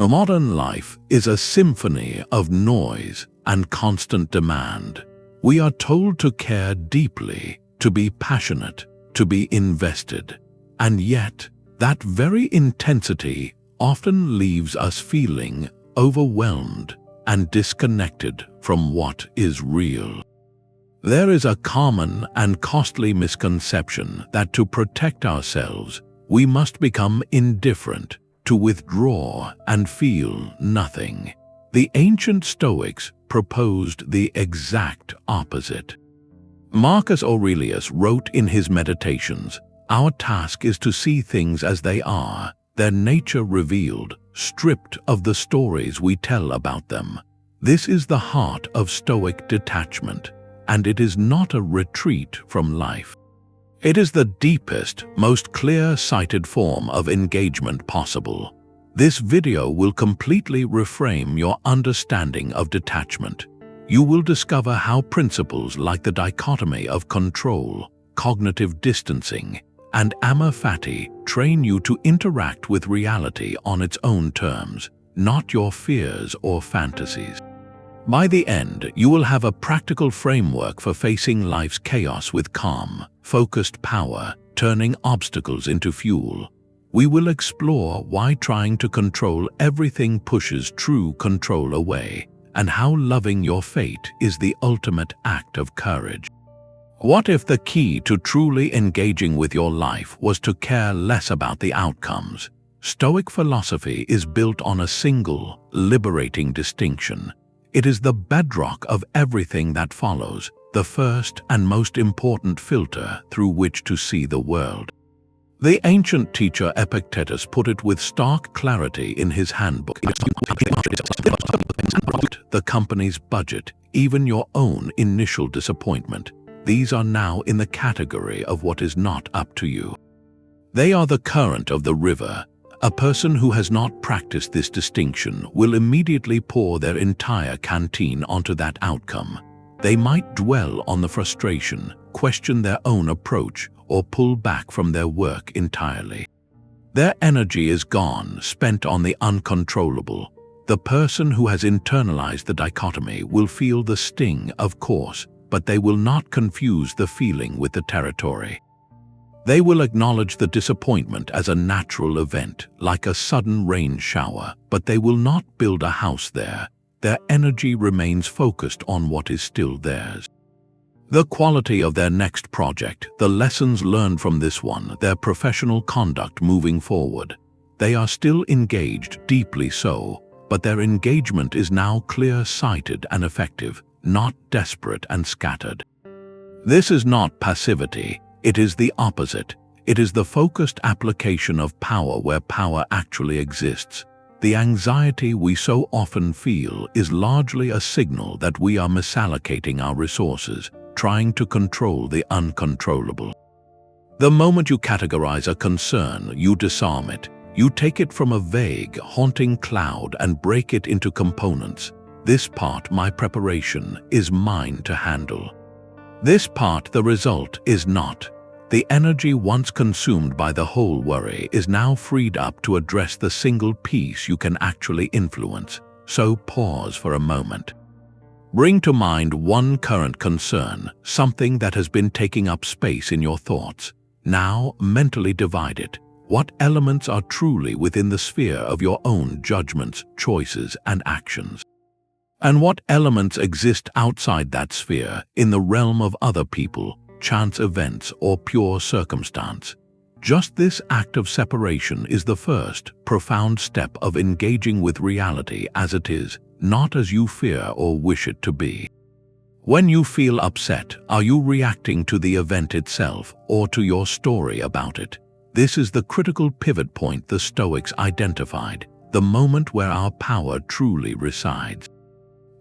Modern life is a symphony of noise and constant demand. We are told to care deeply, to be passionate, to be invested, and yet that very intensity often leaves us feeling overwhelmed and disconnected from what is real. There is a common and costly misconception that to protect ourselves, we must become indifferent, to withdraw and feel nothing. The ancient Stoics proposed the exact opposite. Marcus Aurelius wrote in his Meditations, "Our task is to see things as they are, their nature revealed, stripped of the stories we tell about them." This is the heart of Stoic detachment, and it is not a retreat from life. It is the deepest, most clear-sighted form of engagement possible. This video will completely reframe your understanding of detachment. You will discover how principles like the Dichotomy of Control, cognitive distancing, and Amor Fati train you to interact with reality on its own terms, not your fears or fantasies. By the end, you will have a practical framework for facing life's chaos with calm, focused power, turning obstacles into fuel. We will explore why trying to control everything pushes true control away, and how loving your fate is the ultimate act of courage. What if the key to truly engaging with your life was to care less about the outcomes? Stoic philosophy is built on a single, liberating distinction. It is the bedrock of everything that follows, the first and most important filter through which to see the world. The ancient teacher Epictetus put it with stark clarity in his handbook. The company's budget, even your own initial disappointment, these are now in the category of what is not up to you. They are the current of the river. A person who has not practiced this distinction will immediately pour their entire canteen onto that outcome. They might dwell on the frustration, question their own approach, or pull back from their work entirely. Their energy is gone, spent on the uncontrollable. The person who has internalized the dichotomy will feel the sting, of course, but they will not confuse the feeling with the territory. They will acknowledge the disappointment as a natural event, like a sudden rain shower, but they will not build a house there. Their energy remains focused on what is still theirs. The quality of their next project, the lessons learned from this one, their professional conduct moving forward. They are still engaged, deeply so, but their engagement is now clear-sighted and effective, not desperate and scattered. This is not passivity. It is the opposite. It is the focused application of power where power actually exists. The anxiety we so often feel is largely a signal that we are misallocating our resources, trying to control the uncontrollable. The moment you categorize a concern, you disarm it. You take it from a vague, haunting cloud and break it into components. This part, my preparation, is mine to handle. This part, the result, is not. The energy once consumed by the whole worry is now freed up to address the single piece you can actually influence. So pause for a moment. Bring to mind one current concern, something that has been taking up space in your thoughts. Now mentally divide it. What elements are truly within the sphere of your own judgments, choices, and actions? And what elements exist outside that sphere, in the realm of other people, chance events, or pure circumstance? Just this act of separation is the first, profound step of engaging with reality as it is, not as you fear or wish it to be. When you feel upset, are you reacting to the event itself or to your story about it? This is the critical pivot point the Stoics identified, the moment where our power truly resides.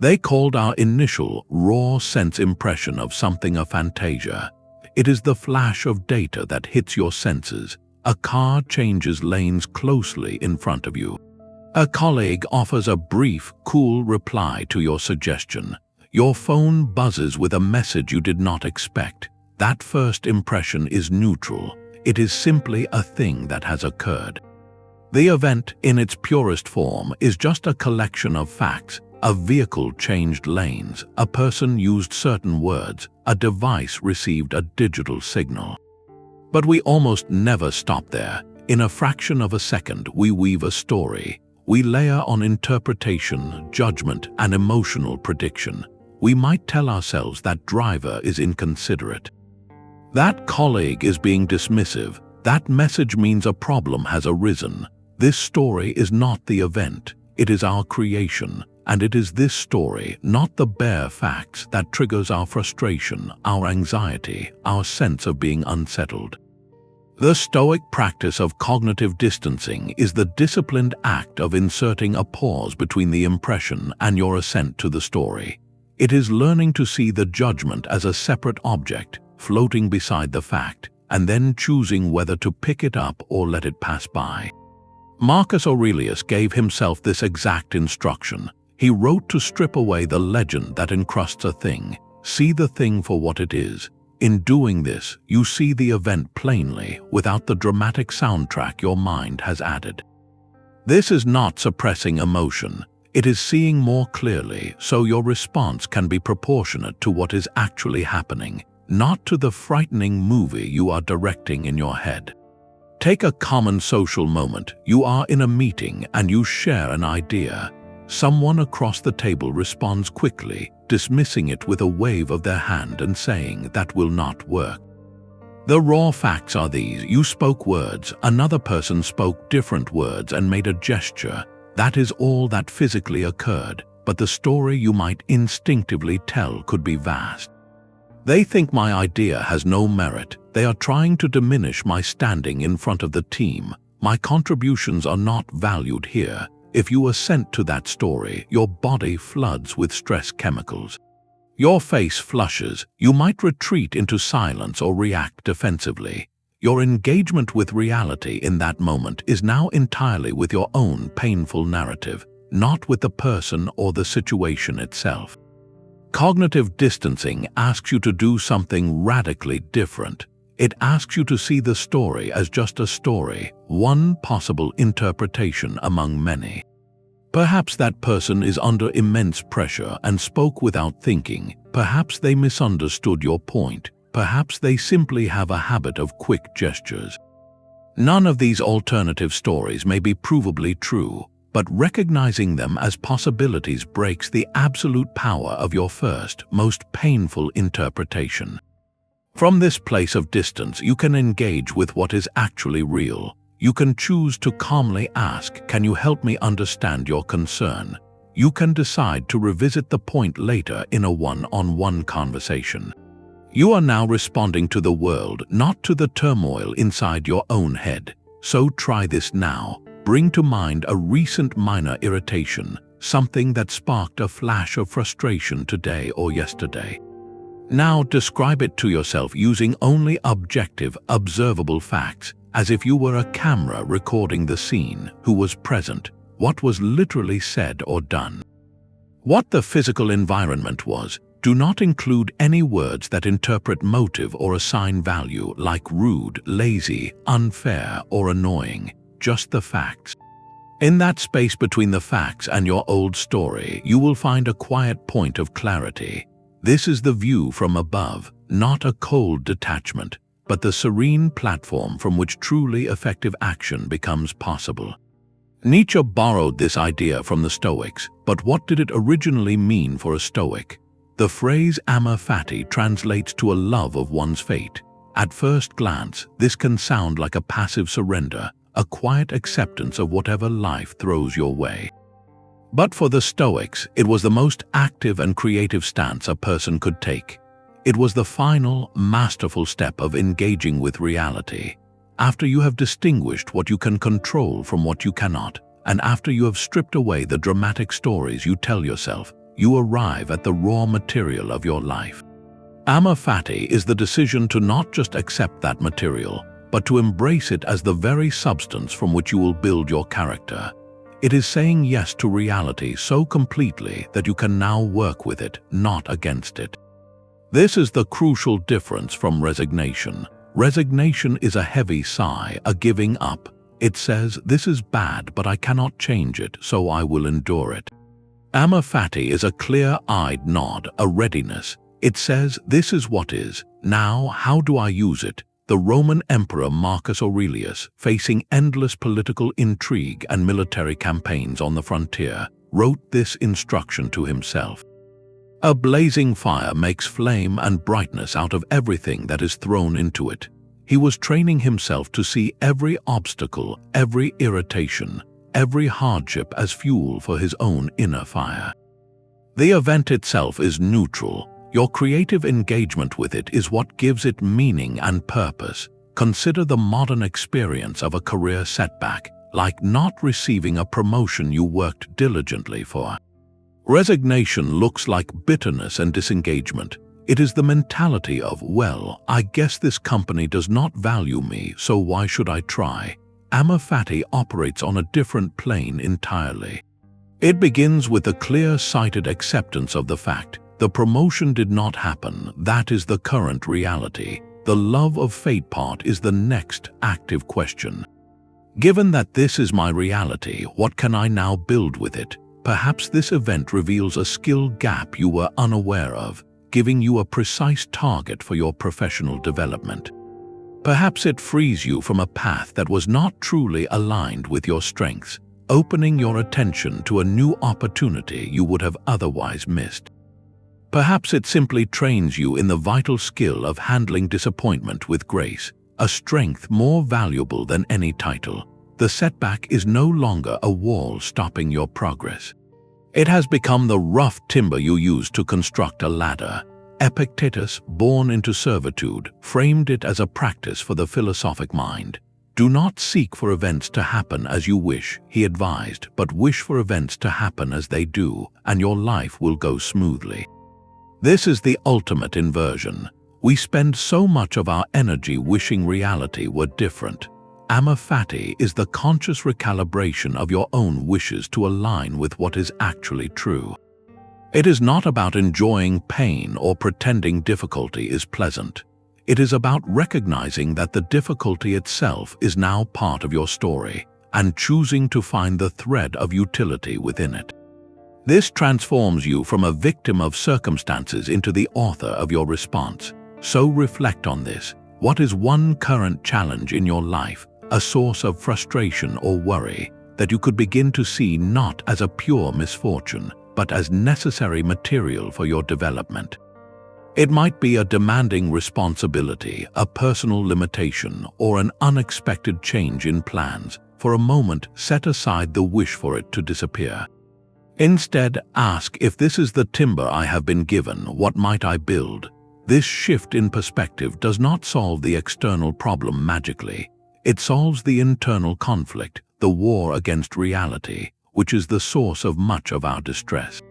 They called our initial, raw sense impression of something a fantasia. It is the flash of data that hits your senses. A car changes lanes closely in front of you. A colleague offers a brief, cool reply to your suggestion. Your phone buzzes with a message you did not expect. That first impression is neutral. It is simply a thing that has occurred. The event, in its purest form, is just a collection of facts. A vehicle changed lanes, a person used certain words, a device received a digital signal. But we almost never stop there. In a fraction of a second, we weave a story. We layer on interpretation, judgment, and emotional prediction. We might tell ourselves that driver is inconsiderate. That colleague is being dismissive. That message means a problem has arisen. This story is not the event. It is our creation. And it is this story, not the bare facts, that triggers our frustration, our anxiety, our sense of being unsettled. The Stoic practice of cognitive distancing is the disciplined act of inserting a pause between the impression and your assent to the story. It is learning to see the judgment as a separate object, floating beside the fact, and then choosing whether to pick it up or let it pass by. Marcus Aurelius gave himself this exact instruction. He wrote to strip away the legend that encrusts a thing. See the thing for what it is. In doing this, you see the event plainly, without the dramatic soundtrack your mind has added. This is not suppressing emotion. It is seeing more clearly, so your response can be proportionate to what is actually happening, not to the frightening movie you are directing in your head. Take a common social moment. You are in a meeting and you share an idea. Someone across the table responds quickly, dismissing it with a wave of their hand and saying that will not work. The raw facts are these: you spoke words, another person spoke different words and made a gesture. That is all that physically occurred, but the story you might instinctively tell could be vast. They think my idea has no merit. They are trying to diminish my standing in front of the team. My contributions are not valued here. If you assent to that story, your body floods with stress chemicals. Your face flushes. You might retreat into silence or react defensively. Your engagement with reality in that moment is now entirely with your own painful narrative, not with the person or the situation itself. Cognitive distancing asks you to do something radically different. It asks you to see the story as just a story, one possible interpretation among many. Perhaps that person is under immense pressure and spoke without thinking. Perhaps they misunderstood your point. Perhaps they simply have a habit of quick gestures. None of these alternative stories may be provably true, but recognizing them as possibilities breaks the absolute power of your first, most painful interpretation. From this place of distance, you can engage with what is actually real. You can choose to calmly ask, "Can you help me understand your concern?" You can decide to revisit the point later in a one-on-one conversation. You are now responding to the world, not to the turmoil inside your own head. So try this now. Bring to mind a recent minor irritation, something that sparked a flash of frustration today or yesterday. Now describe it to yourself using only objective, observable facts, as if you were a camera recording the scene, who was present, what was literally said or done. What the physical environment was. Do not include any words that interpret motive or assign value, like rude, lazy, unfair, or annoying. Just the facts. In that space between the facts and your old story, you will find a quiet point of clarity. This is the view from above, not a cold detachment, but the serene platform from which truly effective action becomes possible. Nietzsche borrowed this idea from the Stoics, but what did it originally mean for a Stoic? The phrase Amor Fati translates to a love of one's fate. At first glance, this can sound like a passive surrender, a quiet acceptance of whatever life throws your way. But for the Stoics, it was the most active and creative stance a person could take. It was the final, masterful step of engaging with reality. After you have distinguished what you can control from what you cannot, and after you have stripped away the dramatic stories you tell yourself, you arrive at the raw material of your life. Amor Fati is the decision to not just accept that material, but to embrace it as the very substance from which you will build your character. It is saying yes to reality so completely that you can now work with it, not against it. This is the crucial difference from resignation. Resignation is a heavy sigh, a giving up. It says, "This is bad, but I cannot change it, so I will endure it." Amor Fati is a clear-eyed nod, a readiness. It says, "This is what is. Now, how do I use it?" The Roman Emperor Marcus Aurelius, facing endless political intrigue and military campaigns on the frontier, wrote this instruction to himself. A blazing fire makes flame and brightness out of everything that is thrown into it. He was training himself to see every obstacle, every irritation, every hardship as fuel for his own inner fire. The event itself is neutral. Your creative engagement with it is what gives it meaning and purpose. Consider the modern experience of a career setback, like not receiving a promotion you worked diligently for. Resignation looks like bitterness and disengagement. It is the mentality of, "Well, I guess this company does not value me, so why should I try?" Amor Fati operates on a different plane entirely. It begins with a clear-sighted acceptance of the fact the promotion did not happen. That is the current reality. The love of fate part is the next active question. Given that this is my reality, what can I now build with it? Perhaps this event reveals a skill gap you were unaware of, giving you a precise target for your professional development. Perhaps it frees you from a path that was not truly aligned with your strengths, opening your attention to a new opportunity you would have otherwise missed. Perhaps it simply trains you in the vital skill of handling disappointment with grace, a strength more valuable than any title. The setback is no longer a wall stopping your progress. It has become the rough timber you use to construct a ladder. Epictetus, born into servitude, framed it as a practice for the philosophic mind. "Do not seek for events to happen as you wish," he advised, "but wish for events to happen as they do, and your life will go smoothly." This is the ultimate inversion. We spend so much of our energy wishing reality were different. Amor Fati is the conscious recalibration of your own wishes to align with what is actually true. It is not about enjoying pain or pretending difficulty is pleasant. It is about recognizing that the difficulty itself is now part of your story and choosing to find the thread of utility within it. This transforms you from a victim of circumstances into the author of your response. So reflect on this. What is one current challenge in your life, a source of frustration or worry, that you could begin to see not as a pure misfortune, but as necessary material for your development? It might be a demanding responsibility, a personal limitation, or an unexpected change in plans. For a moment, set aside the wish for it to disappear. Instead, ask, if this is the timber I have been given, what might I build? This shift in perspective does not solve the external problem magically. It solves the internal conflict, the war against reality, which is the source of much of our distress.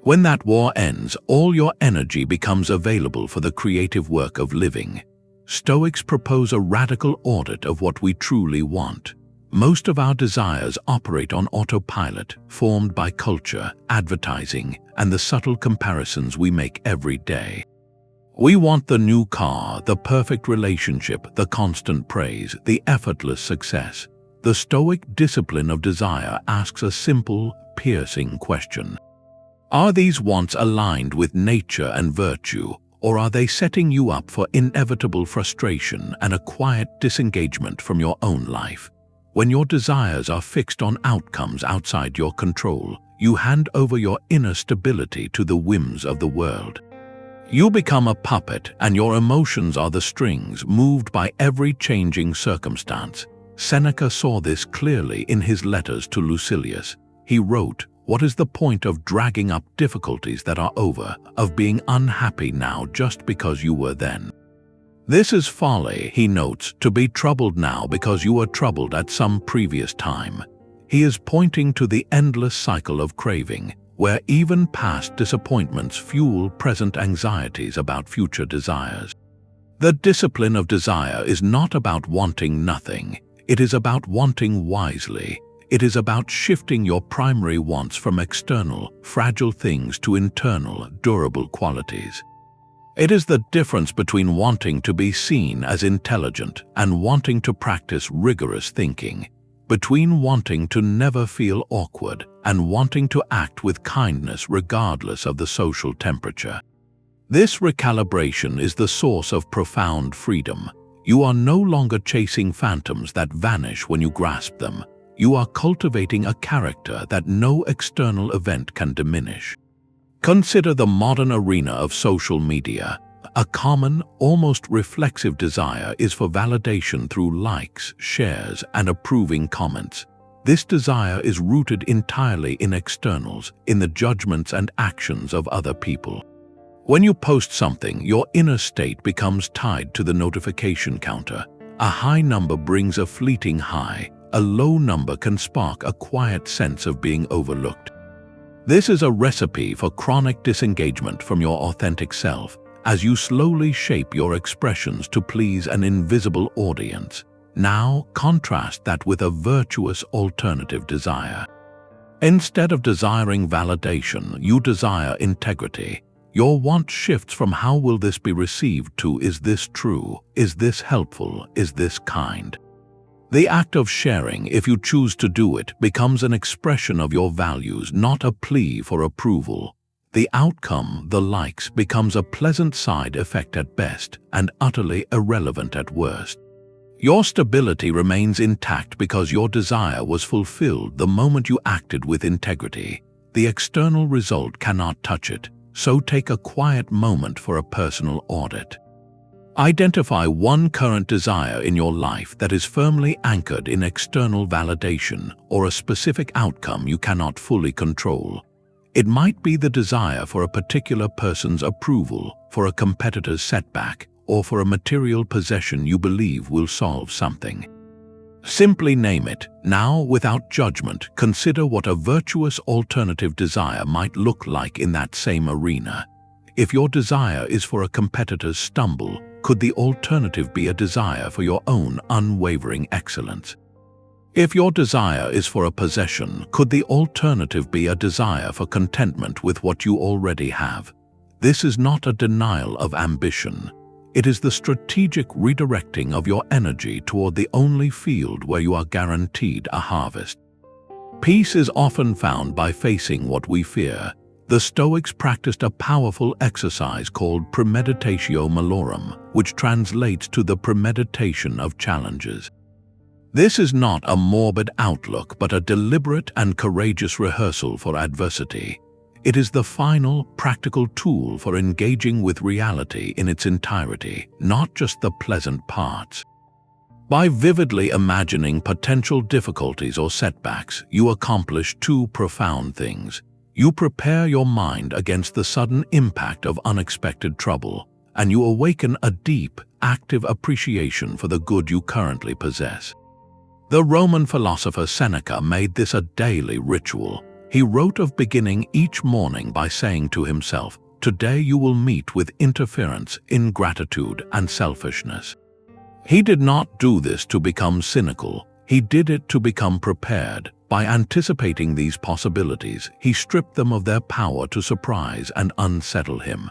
When that war ends, all your energy becomes available for the creative work of living. Stoics propose a radical audit of what we truly want. Most of our desires operate on autopilot, formed by culture, advertising, and the subtle comparisons we make every day. We want the new car, the perfect relationship, the constant praise, the effortless success. The Stoic discipline of desire asks a simple, piercing question. Are these wants aligned with nature and virtue, or are they setting you up for inevitable frustration and a quiet disengagement from your own life? When your desires are fixed on outcomes outside your control, you hand over your inner stability to the whims of the world. You become a puppet, and your emotions are the strings moved by every changing circumstance. Seneca saw this clearly in his letters to Lucilius. He wrote, "What is the point of dragging up difficulties that are over, of being unhappy now just because you were then? This is folly," he notes, "to be troubled now because you were troubled at some previous time." He is pointing to the endless cycle of craving, where even past disappointments fuel present anxieties about future desires. The discipline of desire is not about wanting nothing. It is about wanting wisely. It is about shifting your primary wants from external, fragile things to internal, durable qualities. It is the difference between wanting to be seen as intelligent and wanting to practice rigorous thinking, between wanting to never feel awkward and wanting to act with kindness regardless of the social temperature. This recalibration is the source of profound freedom. You are no longer chasing phantoms that vanish when you grasp them. You are cultivating a character that no external event can diminish. Consider the modern arena of social media. A common, almost reflexive desire is for validation through likes, shares, and approving comments. This desire is rooted entirely in externals, in the judgments and actions of other people. When you post something, your inner state becomes tied to the notification counter. A high number brings a fleeting high. A low number can spark a quiet sense of being overlooked. This is a recipe for chronic disengagement from your authentic self, as you slowly shape your expressions to please an invisible audience. Now, contrast that with a virtuous alternative desire. Instead of desiring validation, you desire integrity. Your want shifts from "how will this be received" to "is this true, is this helpful, is this kind?" The act of sharing, if you choose to do it, becomes an expression of your values, not a plea for approval. The outcome, the likes, becomes a pleasant side effect at best and utterly irrelevant at worst. Your stability remains intact because your desire was fulfilled the moment you acted with integrity. The external result cannot touch it, so take a quiet moment for a personal audit. Identify one current desire in your life that is firmly anchored in external validation or a specific outcome you cannot fully control. It might be the desire for a particular person's approval, for a competitor's setback, or for a material possession you believe will solve something. Simply name it. Now, without judgment, consider what a virtuous alternative desire might look like in that same arena. If your desire is for a competitor's stumble, could the alternative be a desire for your own unwavering excellence? If your desire is for a possession, could the alternative be a desire for contentment with what you already have? This is not a denial of ambition. It is the strategic redirecting of your energy toward the only field where you are guaranteed a harvest. Peace is often found by facing what we fear. The Stoics practiced a powerful exercise called Premeditatio Malorum, which translates to the premeditation of challenges. This is not a morbid outlook, but a deliberate and courageous rehearsal for adversity. It is the final, practical tool for engaging with reality in its entirety, not just the pleasant parts. By vividly imagining potential difficulties or setbacks, you accomplish two profound things. You prepare your mind against the sudden impact of unexpected trouble, and you awaken a deep, active appreciation for the good you currently possess. The Roman philosopher Seneca made this a daily ritual. He wrote of beginning each morning by saying to himself, "Today you will meet with interference, ingratitude, and selfishness." He did not do this to become cynical. He did it to become prepared. By anticipating these possibilities, he stripped them of their power to surprise and unsettle him.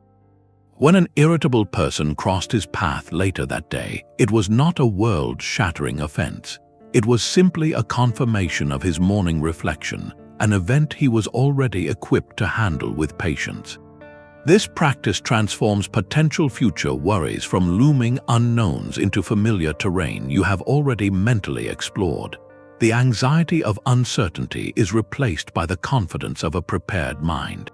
When an irritable person crossed his path later that day, it was not a world-shattering offense. It was simply a confirmation of his morning reflection, an event he was already equipped to handle with patience. This practice transforms potential future worries from looming unknowns into familiar terrain you have already mentally explored. The anxiety of uncertainty is replaced by the confidence of a prepared mind.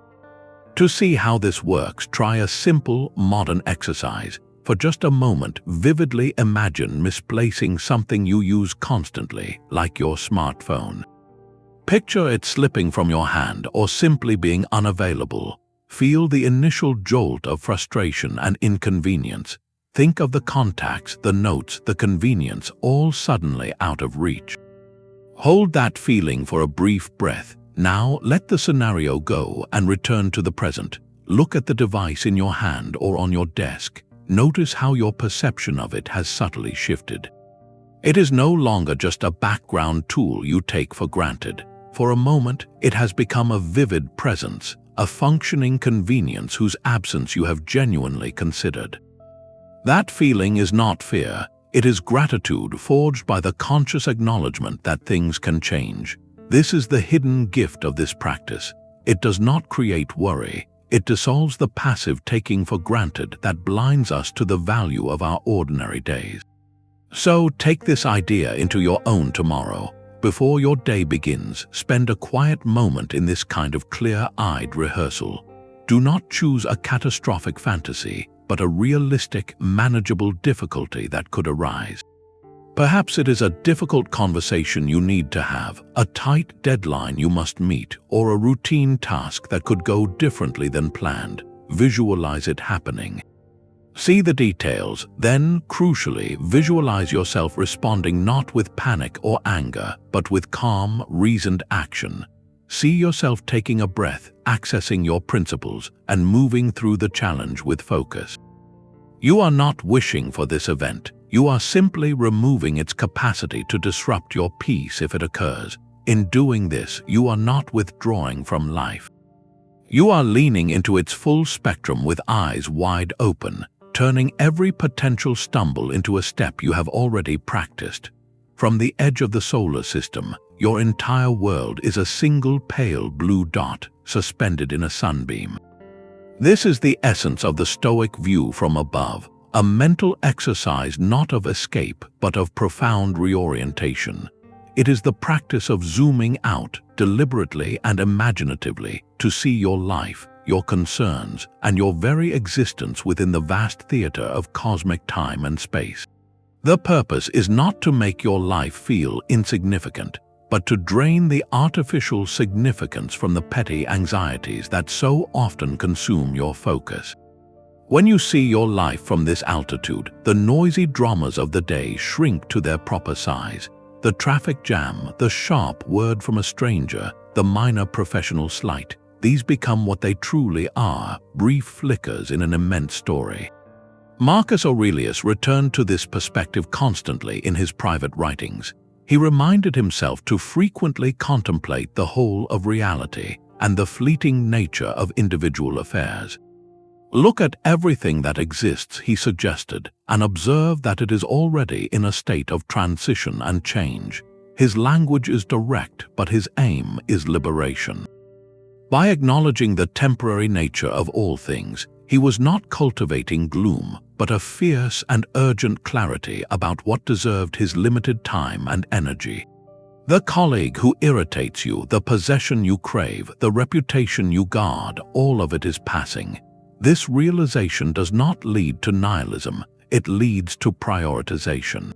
To see how this works, try a simple, modern exercise. For just a moment, vividly imagine misplacing something you use constantly, like your smartphone. Picture it slipping from your hand or simply being unavailable. Feel the initial jolt of frustration and inconvenience. Think of the contacts, the notes, the convenience, all suddenly out of reach. Hold that feeling for a brief breath. Now let the scenario go and return to the present. Look at the device in your hand or on your desk. Notice how your perception of it has subtly shifted. It is no longer just a background tool you take for granted. For a moment, it has become a vivid presence, a functioning convenience whose absence you have genuinely considered. That feeling is not fear, it is gratitude forged by the conscious acknowledgement that things can change. This is the hidden gift of this practice. It does not create worry, it dissolves the passive taking for granted that blinds us to the value of our ordinary days. So take this idea into your own tomorrow. Before your day begins, spend a quiet moment in this kind of clear-eyed rehearsal. Do not choose a catastrophic fantasy, but a realistic, manageable difficulty that could arise. Perhaps it is a difficult conversation you need to have, a tight deadline you must meet, or a routine task that could go differently than planned. Visualize it happening. See the details, then, crucially, visualize yourself responding not with panic or anger, but with calm, reasoned action. See yourself taking a breath, accessing your principles, and moving through the challenge with focus. You are not wishing for this event. You are simply removing its capacity to disrupt your peace if it occurs. In doing this, you are not withdrawing from life. You are leaning into its full spectrum with eyes wide open, turning every potential stumble into a step you have already practiced. From the edge of the solar system, your entire world is a single pale blue dot suspended in a sunbeam. This is the essence of the Stoic view from above, a mental exercise not of escape but of profound reorientation. It is the practice of zooming out deliberately and imaginatively to see your life, your concerns, and your very existence within the vast theater of cosmic time and space. The purpose is not to make your life feel insignificant, but to drain the artificial significance from the petty anxieties that so often consume your focus. When you see your life from this altitude, the noisy dramas of the day shrink to their proper size. The traffic jam, the sharp word from a stranger, the minor professional slight, these become what they truly are, brief flickers in an immense story. Marcus Aurelius returned to this perspective constantly in his private writings. He reminded himself to frequently contemplate the whole of reality and the fleeting nature of individual affairs. Look at everything that exists, he suggested, and observe that it is already in a state of transition and change. His language is direct, but his aim is liberation. By acknowledging the temporary nature of all things, he was not cultivating gloom, but a fierce and urgent clarity about what deserved his limited time and energy. The colleague who irritates you, the possession you crave, the reputation you guard, all of it is passing. This realization does not lead to nihilism, it leads to prioritization.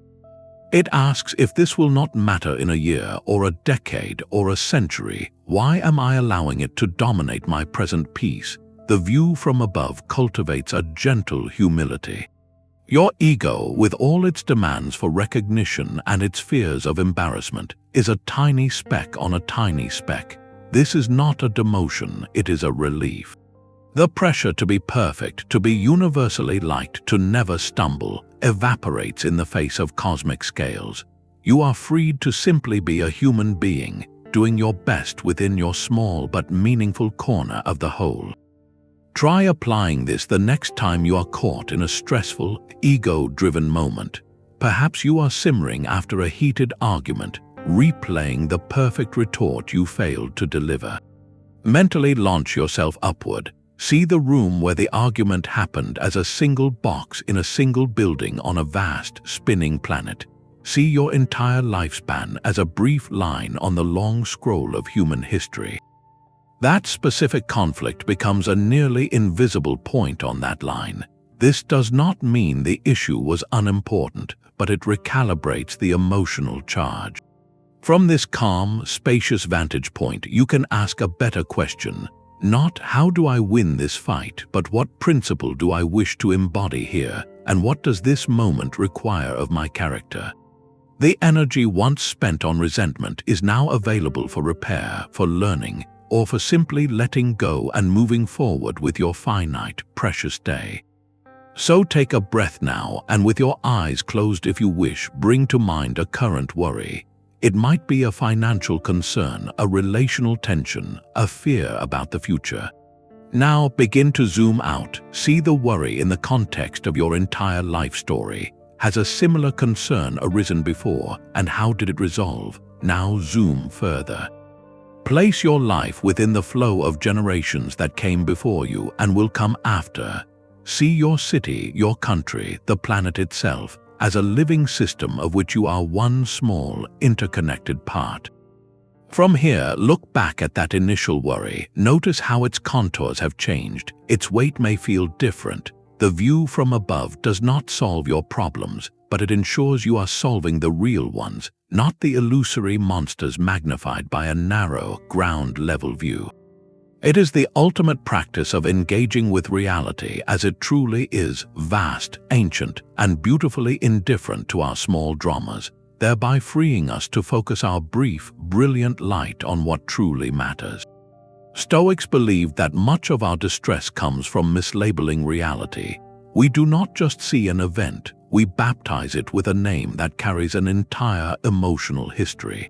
It asks, if this will not matter in a year or a decade or a century, why am I allowing it to dominate my present peace? The view from above cultivates a gentle humility. Your ego, with all its demands for recognition and its fears of embarrassment, is a tiny speck on a tiny speck. This is not a demotion, it is a relief. The pressure to be perfect, to be universally liked, to never stumble, evaporates in the face of cosmic scales. You are freed to simply be a human being, doing your best within your small but meaningful corner of the whole. Try applying this the next time you are caught in a stressful, ego-driven moment. Perhaps you are simmering after a heated argument, replaying the perfect retort you failed to deliver. Mentally launch yourself upward. See the room where the argument happened as a single box in a single building on a vast, spinning planet. See your entire lifespan as a brief line on the long scroll of human history. That specific conflict becomes a nearly invisible point on that line. This does not mean the issue was unimportant, but it recalibrates the emotional charge. From this calm, spacious vantage point, you can ask a better question. Not how do I win this fight, but what principle do I wish to embody here, and what does this moment require of my character? The energy once spent on resentment is now available for repair, for learning, or for simply letting go and moving forward with your finite, precious day. So take a breath now, and with your eyes closed if you wish, bring to mind a current worry. It might be a financial concern, a relational tension, a fear about the future. Now begin to zoom out. See the worry in the context of your entire life story. Has a similar concern arisen before, and how did it resolve? Now zoom further. Place your life within the flow of generations that came before you and will come after. See your city, your country, the planet itself, as a living system of which you are one small, interconnected part. From here, look back at that initial worry. Notice how its contours have changed. Its weight may feel different. The view from above does not solve your problems, but it ensures you are solving the real ones, not the illusory monsters magnified by a narrow, ground-level view. It is the ultimate practice of engaging with reality as it truly is, vast, ancient, and beautifully indifferent to our small dramas, thereby freeing us to focus our brief, brilliant light on what truly matters. Stoics believe that much of our distress comes from mislabeling reality. We do not just see an event, we baptize it with a name that carries an entire emotional history.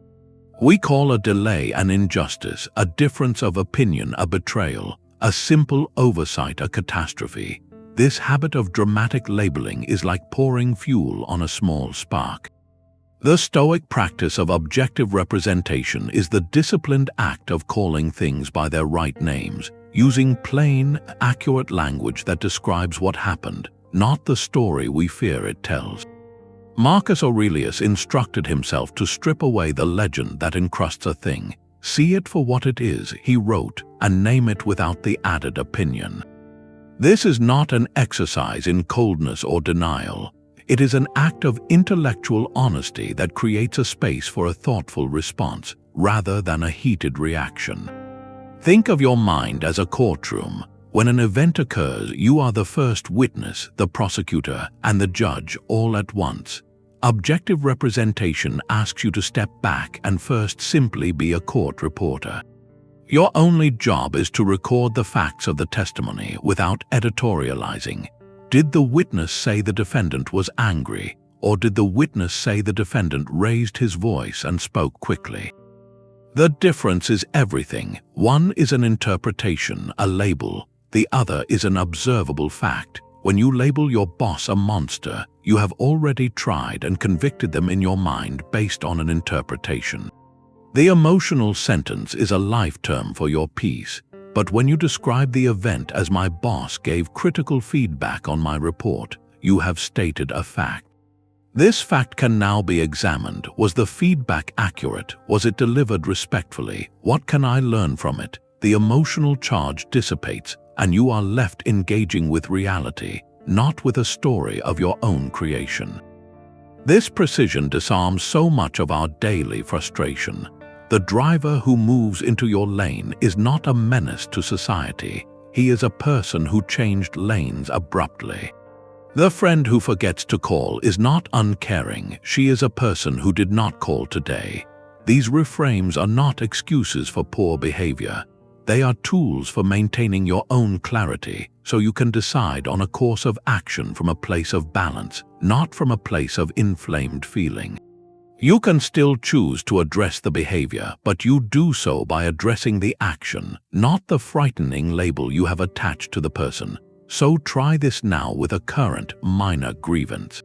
We call a delay an injustice, a difference of opinion a betrayal, a simple oversight a catastrophe. This habit of dramatic labeling is like pouring fuel on a small spark. The Stoic practice of objective representation is the disciplined act of calling things by their right names, using plain, accurate language that describes what happened, not the story we fear it tells. Marcus Aurelius instructed himself to strip away the legend that encrusts a thing. See it for what it is, he wrote, and name it without the added opinion. This is not an exercise in coldness or denial. It is an act of intellectual honesty that creates a space for a thoughtful response, rather than a heated reaction. Think of your mind as a courtroom. When an event occurs, you are the first witness, the prosecutor, and the judge all at once. Objective representation asks you to step back and first simply be a court reporter. Your only job is to record the facts of the testimony without editorializing. Did the witness say the defendant was angry, or did the witness say the defendant raised his voice and spoke quickly? The difference is everything. One is an interpretation, a label. The other is an observable fact. When you label your boss a monster, you have already tried and convicted them in your mind based on an interpretation. The emotional sentence is a life term for your peace. But when you describe the event as my boss gave critical feedback on my report, you have stated a fact. This fact can now be examined. Was the feedback accurate? Was it delivered respectfully? What can I learn from it? The emotional charge dissipates, and you are left engaging with reality, not with a story of your own creation. This precision disarms so much of our daily frustration. The driver who moves into your lane is not a menace to society. He is a person who changed lanes abruptly. The friend who forgets to call is not uncaring. She is a person who did not call today. These reframes are not excuses for poor behavior. They are tools for maintaining your own clarity, so you can decide on a course of action from a place of balance, not from a place of inflamed feeling. You can still choose to address the behavior, but you do so by addressing the action, not the frightening label you have attached to the person. So try this now with a current, minor grievance.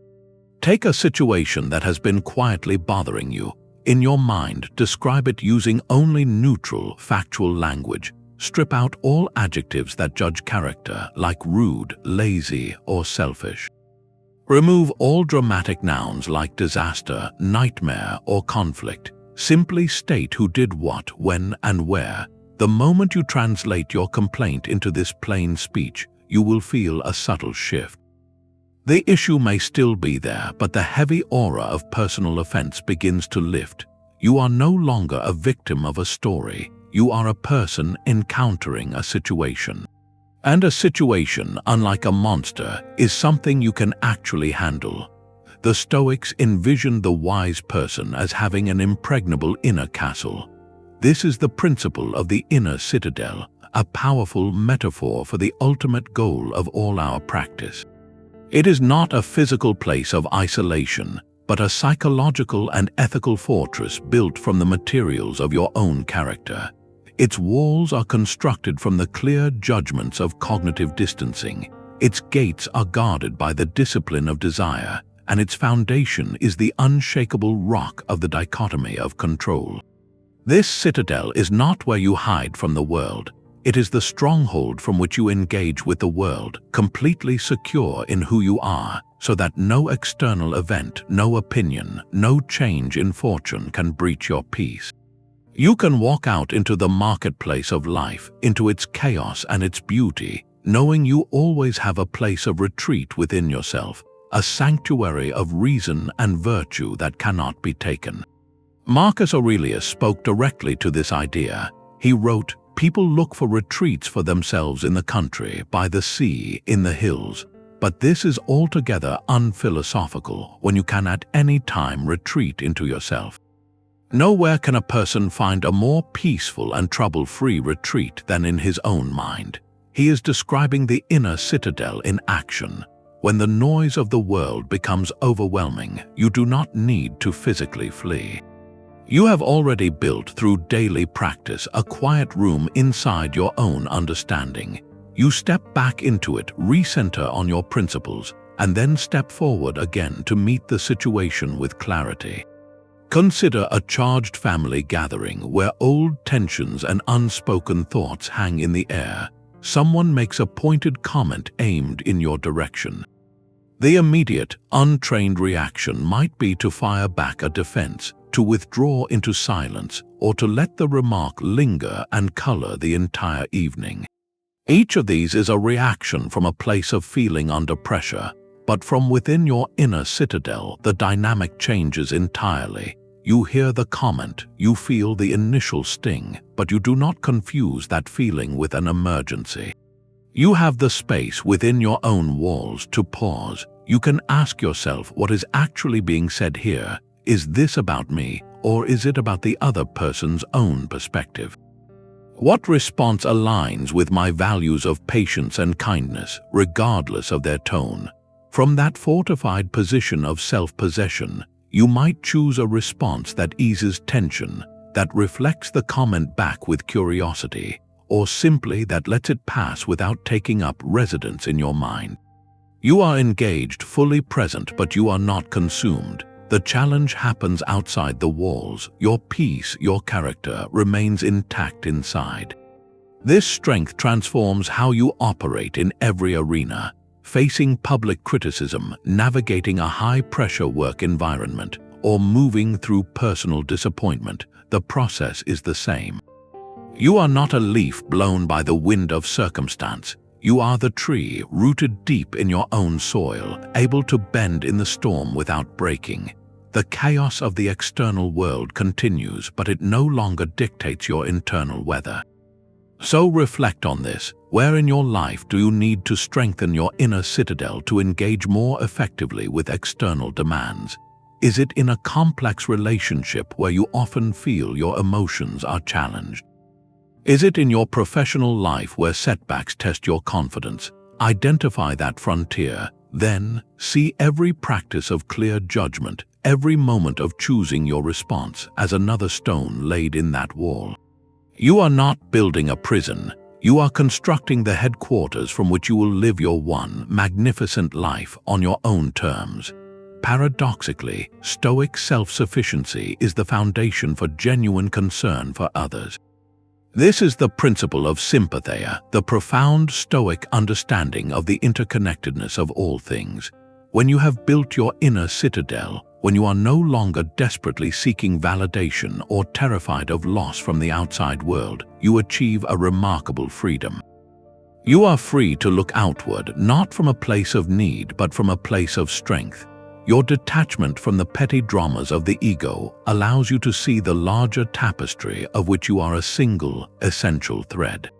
Take a situation that has been quietly bothering you. In your mind, describe it using only neutral, factual language. Strip out all adjectives that judge character, like rude, lazy, or selfish. Remove all dramatic nouns like disaster, nightmare, or conflict. Simply state who did what, when, and where. The moment you translate your complaint into this plain speech, you will feel a subtle shift. The issue may still be there, but the heavy aura of personal offense begins to lift. You are no longer a victim of a story. You are a person encountering a situation. And a situation, unlike a monster, is something you can actually handle. The Stoics envisioned the wise person as having an impregnable inner castle. This is the principle of the inner citadel, a powerful metaphor for the ultimate goal of all our practice. It is not a physical place of isolation, but a psychological and ethical fortress built from the materials of your own character. Its walls are constructed from the clear judgments of cognitive distancing. Its gates are guarded by the discipline of desire, and its foundation is the unshakable rock of the dichotomy of control. This citadel is not where you hide from the world. It is the stronghold from which you engage with the world, completely secure in who you are, so that no external event, no opinion, no change in fortune can breach your peace. You can walk out into the marketplace of life, into its chaos and its beauty, knowing you always have a place of retreat within yourself, a sanctuary of reason and virtue that cannot be taken. Marcus Aurelius spoke directly to this idea. He wrote, "People look for retreats for themselves in the country, by the sea, in the hills. But this is altogether unphilosophical when you can at any time retreat into yourself. Nowhere can a person find a more peaceful and trouble-free retreat than in his own mind." He is describing the inner citadel in action. When the noise of the world becomes overwhelming, you do not need to physically flee. You have already built through daily practice a quiet room inside your own understanding. You step back into it, recenter on your principles, and then step forward again to meet the situation with clarity. Consider a charged family gathering where old tensions and unspoken thoughts hang in the air. Someone makes a pointed comment aimed in your direction. The immediate, untrained reaction might be to fire back a defense, to withdraw into silence, or to let the remark linger and color the entire evening. Each of these is a reaction from a place of feeling under pressure, but from within your inner citadel, the dynamic changes entirely. You hear the comment, you feel the initial sting, but you do not confuse that feeling with an emergency. You have the space within your own walls to pause. You can ask yourself what is actually being said here. Is this about me, or is it about the other person's own perspective? What response aligns with my values of patience and kindness, regardless of their tone? From that fortified position of self-possession, you might choose a response that eases tension, that reflects the comment back with curiosity, or simply that lets it pass without taking up residence in your mind. You are engaged, fully present, but you are not consumed. The challenge happens outside the walls. Your peace, your character, remains intact inside. This strength transforms how you operate in every arena. Facing public criticism, navigating a high-pressure work environment, or moving through personal disappointment, the process is the same. You are not a leaf blown by the wind of circumstance. You are the tree, rooted deep in your own soil, able to bend in the storm without breaking. The chaos of the external world continues, but it no longer dictates your internal weather. So reflect on this. Where in your life do you need to strengthen your inner citadel to engage more effectively with external demands? Is it in a complex relationship where you often feel your emotions are challenged? Is it in your professional life where setbacks test your confidence? Identify that frontier, then see every practice of clear judgment, every moment of choosing your response as another stone laid in that wall. You are not building a prison. You are constructing the headquarters from which you will live your one magnificent life on your own terms. Paradoxically, Stoic self-sufficiency is the foundation for genuine concern for others. This is the principle of Sympatheia, the profound Stoic understanding of the interconnectedness of all things. When you have built your inner citadel, when you are no longer desperately seeking validation or terrified of loss from the outside world, you achieve a remarkable freedom. You are free to look outward, not from a place of need, but from a place of strength. Your detachment from the petty dramas of the ego allows you to see the larger tapestry of which you are a single, essential thread.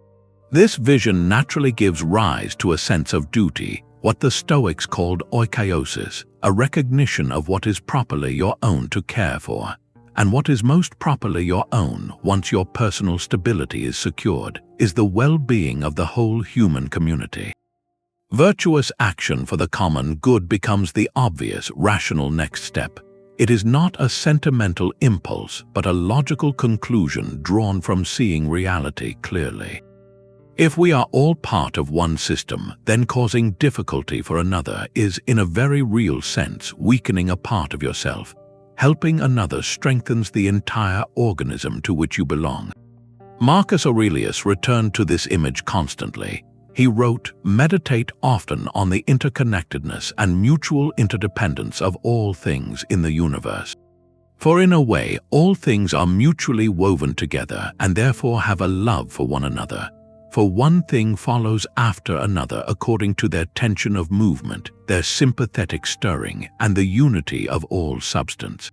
This vision naturally gives rise to a sense of duty, what the Stoics called oikeiosis, a recognition of what is properly your own to care for, and what is most properly your own once your personal stability is secured, is the well-being of the whole human community. Virtuous action for the common good becomes the obvious, rational next step. It is not a sentimental impulse, but a logical conclusion drawn from seeing reality clearly. If we are all part of one system, then causing difficulty for another is, in a very real sense, weakening a part of yourself. Helping another strengthens the entire organism to which you belong. Marcus Aurelius returned to this image constantly. He wrote, "Meditate often on the interconnectedness and mutual interdependence of all things in the universe. For in a way, all things are mutually woven together and therefore have a love for one another. For one thing follows after another according to their tension of movement, their sympathetic stirring, and the unity of all substance."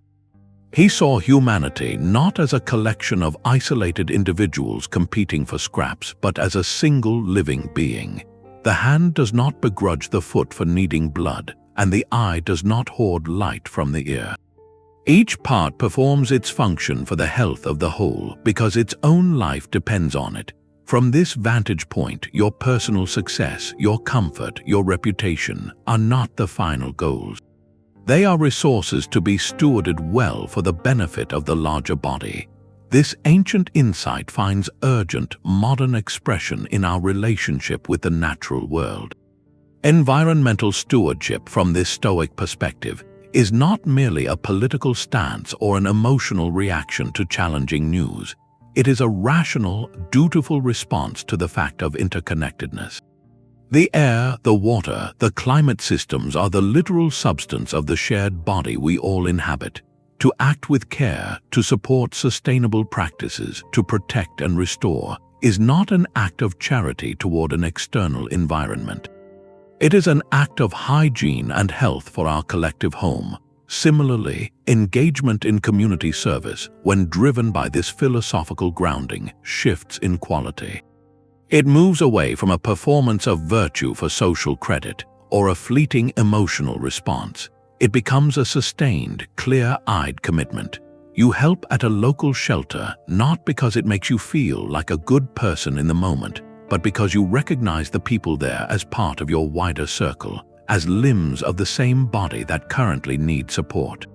He saw humanity not as a collection of isolated individuals competing for scraps, but as a single living being. The hand does not begrudge the foot for needing blood, and the eye does not hoard light from the ear. Each part performs its function for the health of the whole because its own life depends on it. From this vantage point, your personal success, your comfort, your reputation are not the final goals. They are resources to be stewarded well for the benefit of the larger body. This ancient insight finds urgent, modern expression in our relationship with the natural world. Environmental stewardship from this Stoic perspective is not merely a political stance or an emotional reaction to challenging news. It is a rational, dutiful response to the fact of interconnectedness. The air, the water, the climate systems are the literal substance of the shared body we all inhabit. To act with care, to support sustainable practices, to protect and restore, is not an act of charity toward an external environment. It is an act of hygiene and health for our collective home. Similarly, engagement in community service, when driven by this philosophical grounding, shifts in quality. It moves away from a performance of virtue for social credit or a fleeting emotional response. It becomes a sustained, clear-eyed commitment. You help at a local shelter not because it makes you feel like a good person in the moment, but because you recognize the people there as part of your wider circle, as limbs of the same body that currently need support.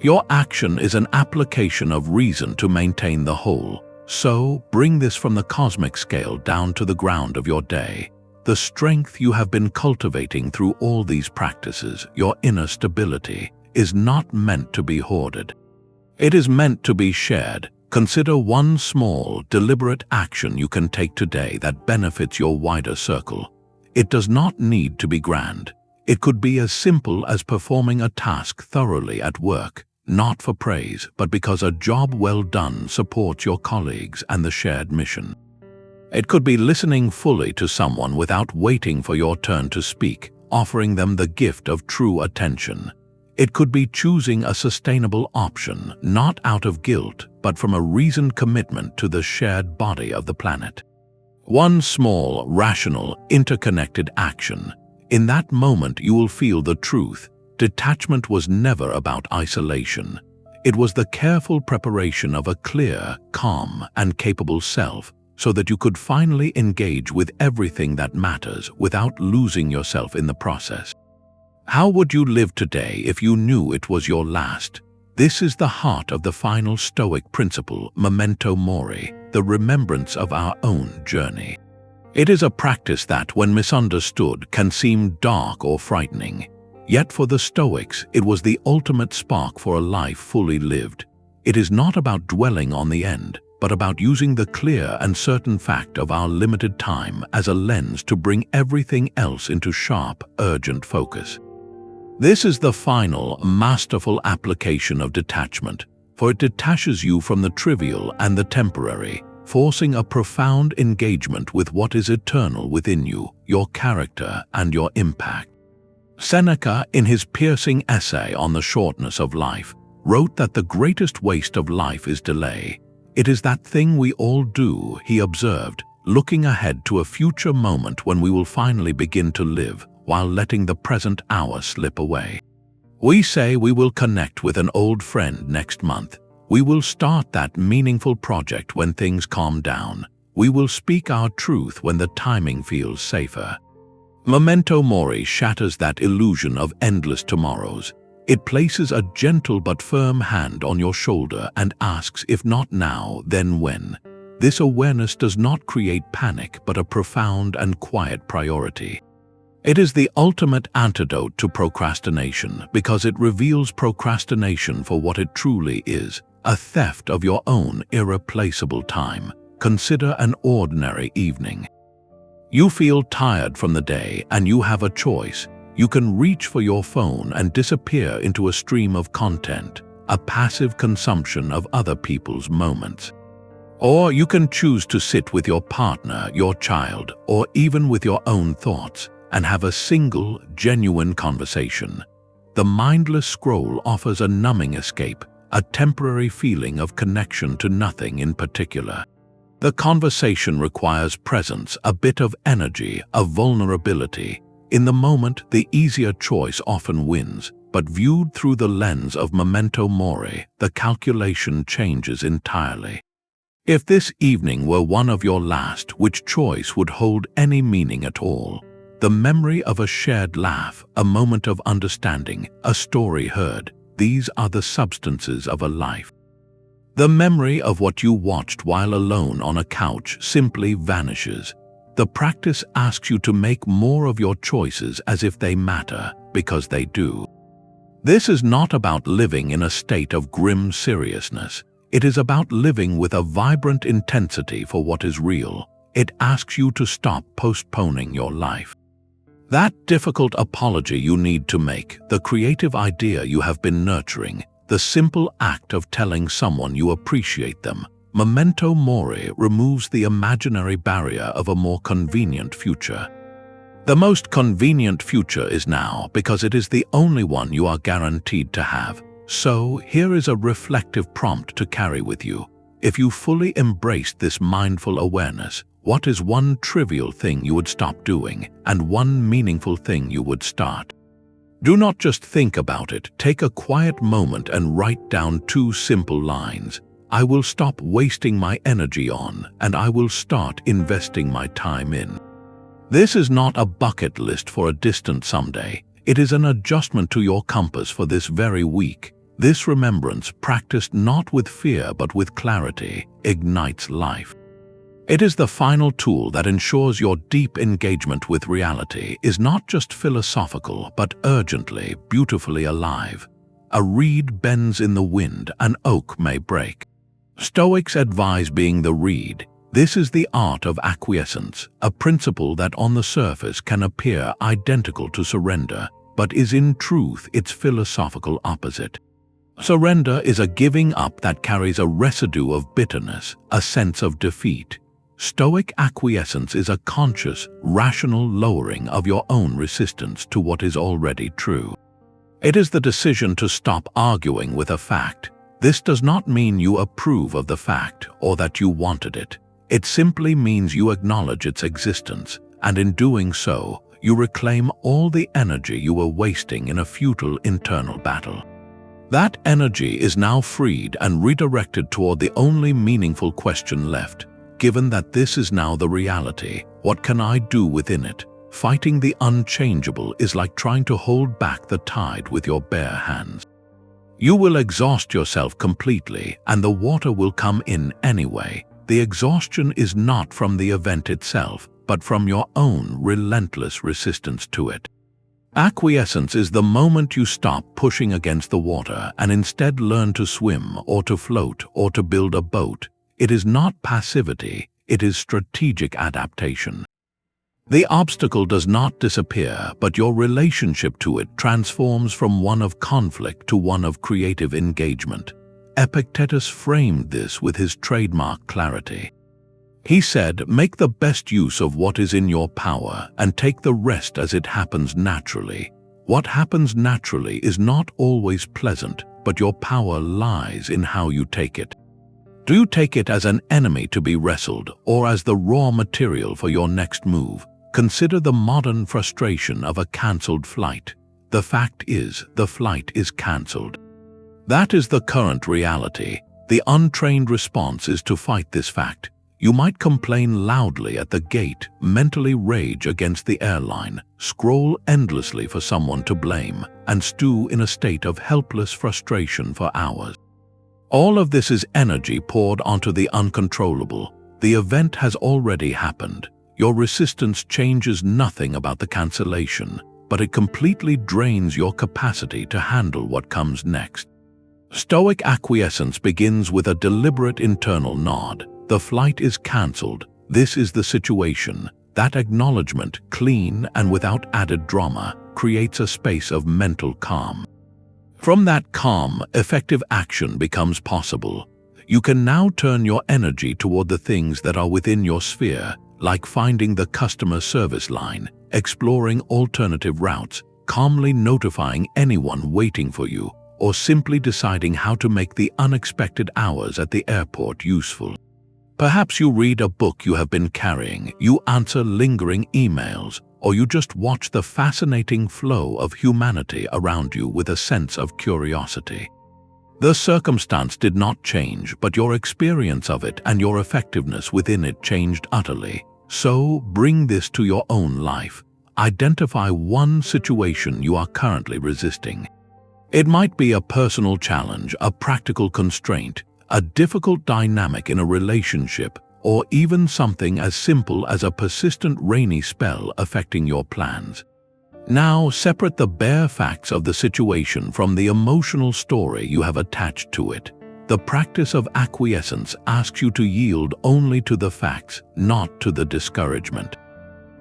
Your action is an application of reason to maintain the whole. So, bring this from the cosmic scale down to the ground of your day. The strength you have been cultivating through all these practices, your inner stability, is not meant to be hoarded. It is meant to be shared. Consider one small, deliberate action you can take today that benefits your wider circle. It does not need to be grand. It could be as simple as performing a task thoroughly at work, not for praise, but because a job well done supports your colleagues and the shared mission. It could be listening fully to someone without waiting for your turn to speak, offering them the gift of true attention. It could be choosing a sustainable option, not out of guilt, but from a reasoned commitment to the shared body of the planet. One small, rational, interconnected action. In that moment you will feel the truth. Detachment was never about isolation. It was the careful preparation of a clear, calm, and capable self so that you could finally engage with everything that matters without losing yourself in the process. How would you live today if you knew it was your last? This is the heart of the final Stoic principle, Memento Mori, the remembrance of our own journey. It is a practice that, when misunderstood, can seem dark or frightening. Yet for the Stoics, it was the ultimate spark for a life fully lived. It is not about dwelling on the end, but about using the clear and certain fact of our limited time as a lens to bring everything else into sharp, urgent focus. This is the final, masterful application of detachment, for it detaches you from the trivial and the temporary, forcing a profound engagement with what is eternal within you, your character and your impact. Seneca, in his piercing essay on the shortness of life, wrote that the greatest waste of life is delay. It is that thing we all do, he observed, looking ahead to a future moment when we will finally begin to live, while letting the present hour slip away. We say we will connect with an old friend next month. We will start that meaningful project when things calm down. We will speak our truth when the timing feels safer. Memento Mori shatters that illusion of endless tomorrows. It places a gentle but firm hand on your shoulder and asks, if not now, then when? This awareness does not create panic but a profound and quiet priority. It is the ultimate antidote to procrastination because it reveals procrastination for what it truly is, a theft of your own irreplaceable time. Consider an ordinary evening. You feel tired from the day and you have a choice. You can reach for your phone and disappear into a stream of content, a passive consumption of other people's moments. Or you can choose to sit with your partner, your child, or even with your own thoughts and have a single, genuine conversation. The mindless scroll offers a numbing escape, a temporary feeling of connection to nothing in particular. The conversation requires presence, a bit of energy, a vulnerability. In the moment, the easier choice often wins, but viewed through the lens of Memento Mori, the calculation changes entirely. If this evening were one of your last, which choice would hold any meaning at all? The memory of a shared laugh, a moment of understanding, a story heard, these are the substances of a life. The memory of what you watched while alone on a couch simply vanishes. The practice asks you to make more of your choices as if they matter, because they do. This is not about living in a state of grim seriousness. It is about living with a vibrant intensity for what is real. It asks you to stop postponing your life. That difficult apology you need to make, the creative idea you have been nurturing, the simple act of telling someone you appreciate them. Memento Mori removes the imaginary barrier of a more convenient future. The most convenient future is now because it is the only one you are guaranteed to have. So, here is a reflective prompt to carry with you. If you fully embraced this mindful awareness, what is one trivial thing you would stop doing and one meaningful thing you would start? Do not just think about it. Take a quiet moment and write down 2 simple lines. I will stop wasting my energy on, and I will start investing my time in. This is not a bucket list for a distant someday. It is an adjustment to your compass for this very week. This remembrance, practiced not with fear but with clarity, ignites life. It is the final tool that ensures your deep engagement with reality is not just philosophical but urgently, beautifully alive. A reed bends in the wind, an oak may break. Stoics advise being the reed. This is the art of acquiescence, a principle that on the surface can appear identical to surrender, but is in truth its philosophical opposite. Surrender is a giving up that carries a residue of bitterness, a sense of defeat. Stoic acquiescence is a conscious, rational lowering of your own resistance to what is already true. It is the decision to stop arguing with a fact. This does not mean you approve of the fact or that you wanted it. It simply means you acknowledge its existence, and in doing so, you reclaim all the energy you were wasting in a futile internal battle. That energy is now freed and redirected toward the only meaningful question left. Given that this is now the reality, what can I do within it? Fighting the unchangeable is like trying to hold back the tide with your bare hands. You will exhaust yourself completely, and the water will come in anyway. The exhaustion is not from the event itself, but from your own relentless resistance to it. Acquiescence is the moment you stop pushing against the water and instead learn to swim or to float or to build a boat. It is not passivity, it is strategic adaptation. The obstacle does not disappear, but your relationship to it transforms from one of conflict to one of creative engagement. Epictetus framed this with his trademark clarity. He said, "Make the best use of what is in your power and take the rest as it happens naturally." What happens naturally is not always pleasant, but your power lies in how you take it. Do you take it as an enemy to be wrestled or as the raw material for your next move? Consider the modern frustration of a cancelled flight. The fact is, the flight is cancelled. That is the current reality. The untrained response is to fight this fact. You might complain loudly at the gate, mentally rage against the airline, scroll endlessly for someone to blame, and stew in a state of helpless frustration for hours. All of this is energy poured onto the uncontrollable. The event has already happened. Your resistance changes nothing about the cancellation, but it completely drains your capacity to handle what comes next. Stoic acquiescence begins with a deliberate internal nod. The flight is cancelled. This is the situation. That acknowledgement, clean and without added drama, creates a space of mental calm. From that calm, effective action becomes possible. You can now turn your energy toward the things that are within your sphere, like finding the customer service line, exploring alternative routes, calmly notifying anyone waiting for you, or simply deciding how to make the unexpected hours at the airport useful. Perhaps you read a book you have been carrying, you answer lingering emails, or you just watch the fascinating flow of humanity around you with a sense of curiosity. The circumstance did not change, but your experience of it and your effectiveness within it changed utterly. So, bring this to your own life. Identify one situation you are currently resisting. It might be a personal challenge, a practical constraint, a difficult dynamic in a relationship, or even something as simple as a persistent rainy spell affecting your plans. Now, separate the bare facts of the situation from the emotional story you have attached to it. The practice of acquiescence asks you to yield only to the facts, not to the discouragement.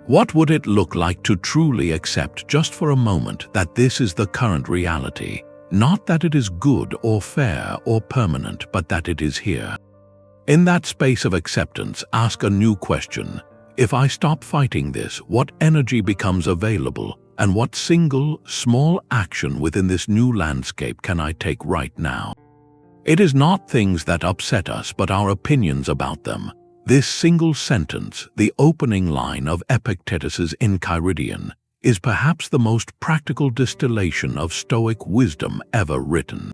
What would it look like to truly accept just for a moment that this is the current reality? Not that it is good or fair or permanent, but that it is here. In that space of acceptance, ask a new question. If I stop fighting this, what energy becomes available, and what single, small action within this new landscape can I take right now? It is not things that upset us, but our opinions about them. This single sentence, the opening line of Epictetus's Enchiridion, is perhaps the most practical distillation of Stoic wisdom ever written.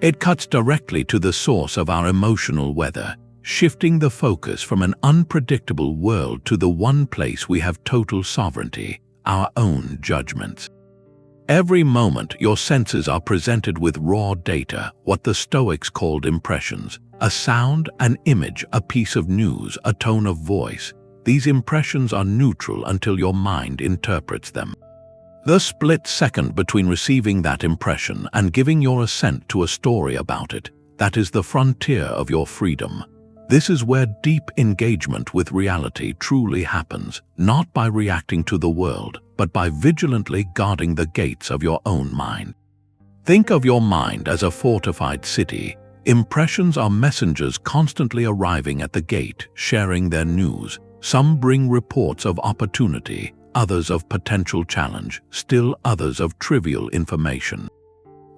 It cuts directly to the source of our emotional weather, shifting the focus from an unpredictable world to the one place we have total sovereignty, our own judgments. Every moment your senses are presented with raw data, what the Stoics called impressions, a sound, an image, a piece of news, a tone of voice. These impressions are neutral until your mind interprets them. The split second between receiving that impression and giving your assent to a story about it, that is the frontier of your freedom. This is where deep engagement with reality truly happens, not by reacting to the world, but by vigilantly guarding the gates of your own mind. Think of your mind as a fortified city. Impressions are messengers constantly arriving at the gate, sharing their news. Some bring reports of opportunity, others of potential challenge, still others of trivial information.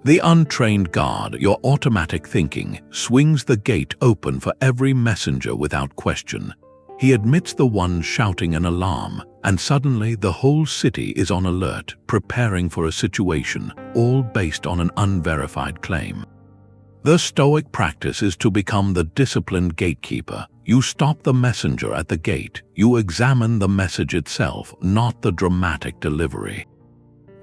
The untrained guard, your automatic thinking, swings the gate open for every messenger without question. He admits the one shouting an alarm, and suddenly the whole city is on alert, preparing for a situation, all based on an unverified claim. The Stoic practice is to become the disciplined gatekeeper. You stop the messenger at the gate. You examine the message itself, not the dramatic delivery.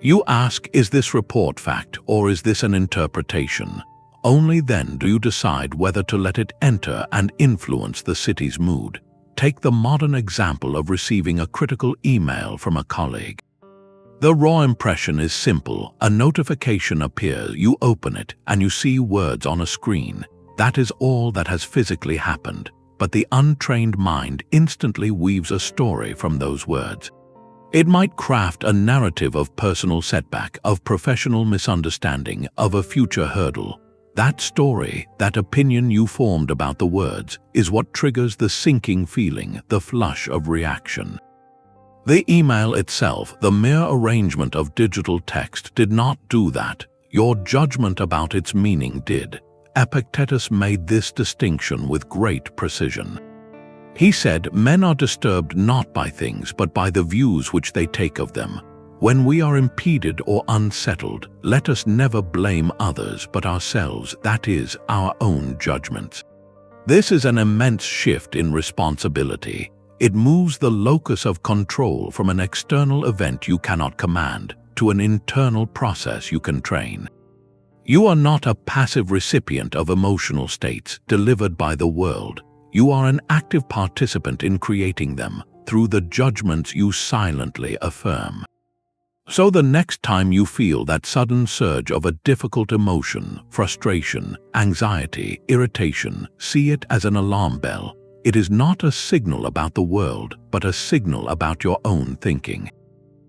You ask, is this report fact or is this an interpretation? Only then do you decide whether to let it enter and influence the city's mood. Take the modern example of receiving a critical email from a colleague. The raw impression is simple. A notification appears, you open it, and you see words on a screen. That is all that has physically happened, but the untrained mind instantly weaves a story from those words. It might craft a narrative of personal setback, of professional misunderstanding, of a future hurdle. That story, that opinion you formed about the words, is what triggers the sinking feeling, the flush of reaction. The email itself, the mere arrangement of digital text, did not do that. Your judgment about its meaning did. Epictetus made this distinction with great precision. He said, men are disturbed not by things, but by the views which they take of them. When we are impeded or unsettled, let us never blame others but ourselves, that is, our own judgments. This is an immense shift in responsibility. It moves the locus of control from an external event you cannot command to an internal process you can train. You are not a passive recipient of emotional states delivered by the world. You are an active participant in creating them through the judgments you silently affirm. So the next time you feel that sudden surge of a difficult emotion, frustration, anxiety, irritation, see it as an alarm bell. It is not a signal about the world, but a signal about your own thinking.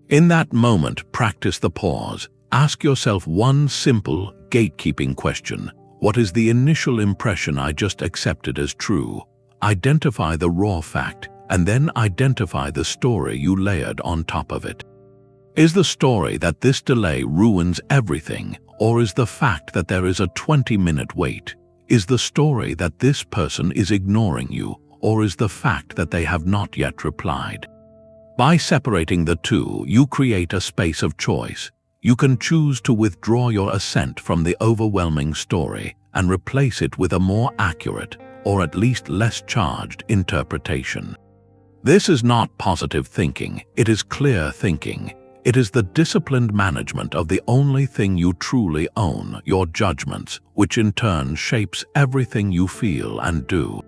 In that moment, practice the pause. Ask yourself one simple, gatekeeping question. What is the initial impression I just accepted as true? Identify the raw fact, and then identify the story you layered on top of it. Is the story that this delay ruins everything, or is the fact that there is a 20-minute wait? Is the story that this person is ignoring you, or is the fact that they have not yet replied? By separating the two, you create a space of choice. You can choose to withdraw your assent from the overwhelming story and replace it with a more accurate, or at least less charged, interpretation. This is not positive thinking, it is clear thinking. It is the disciplined management of the only thing you truly own, your judgments, which in turn shapes everything you feel and do.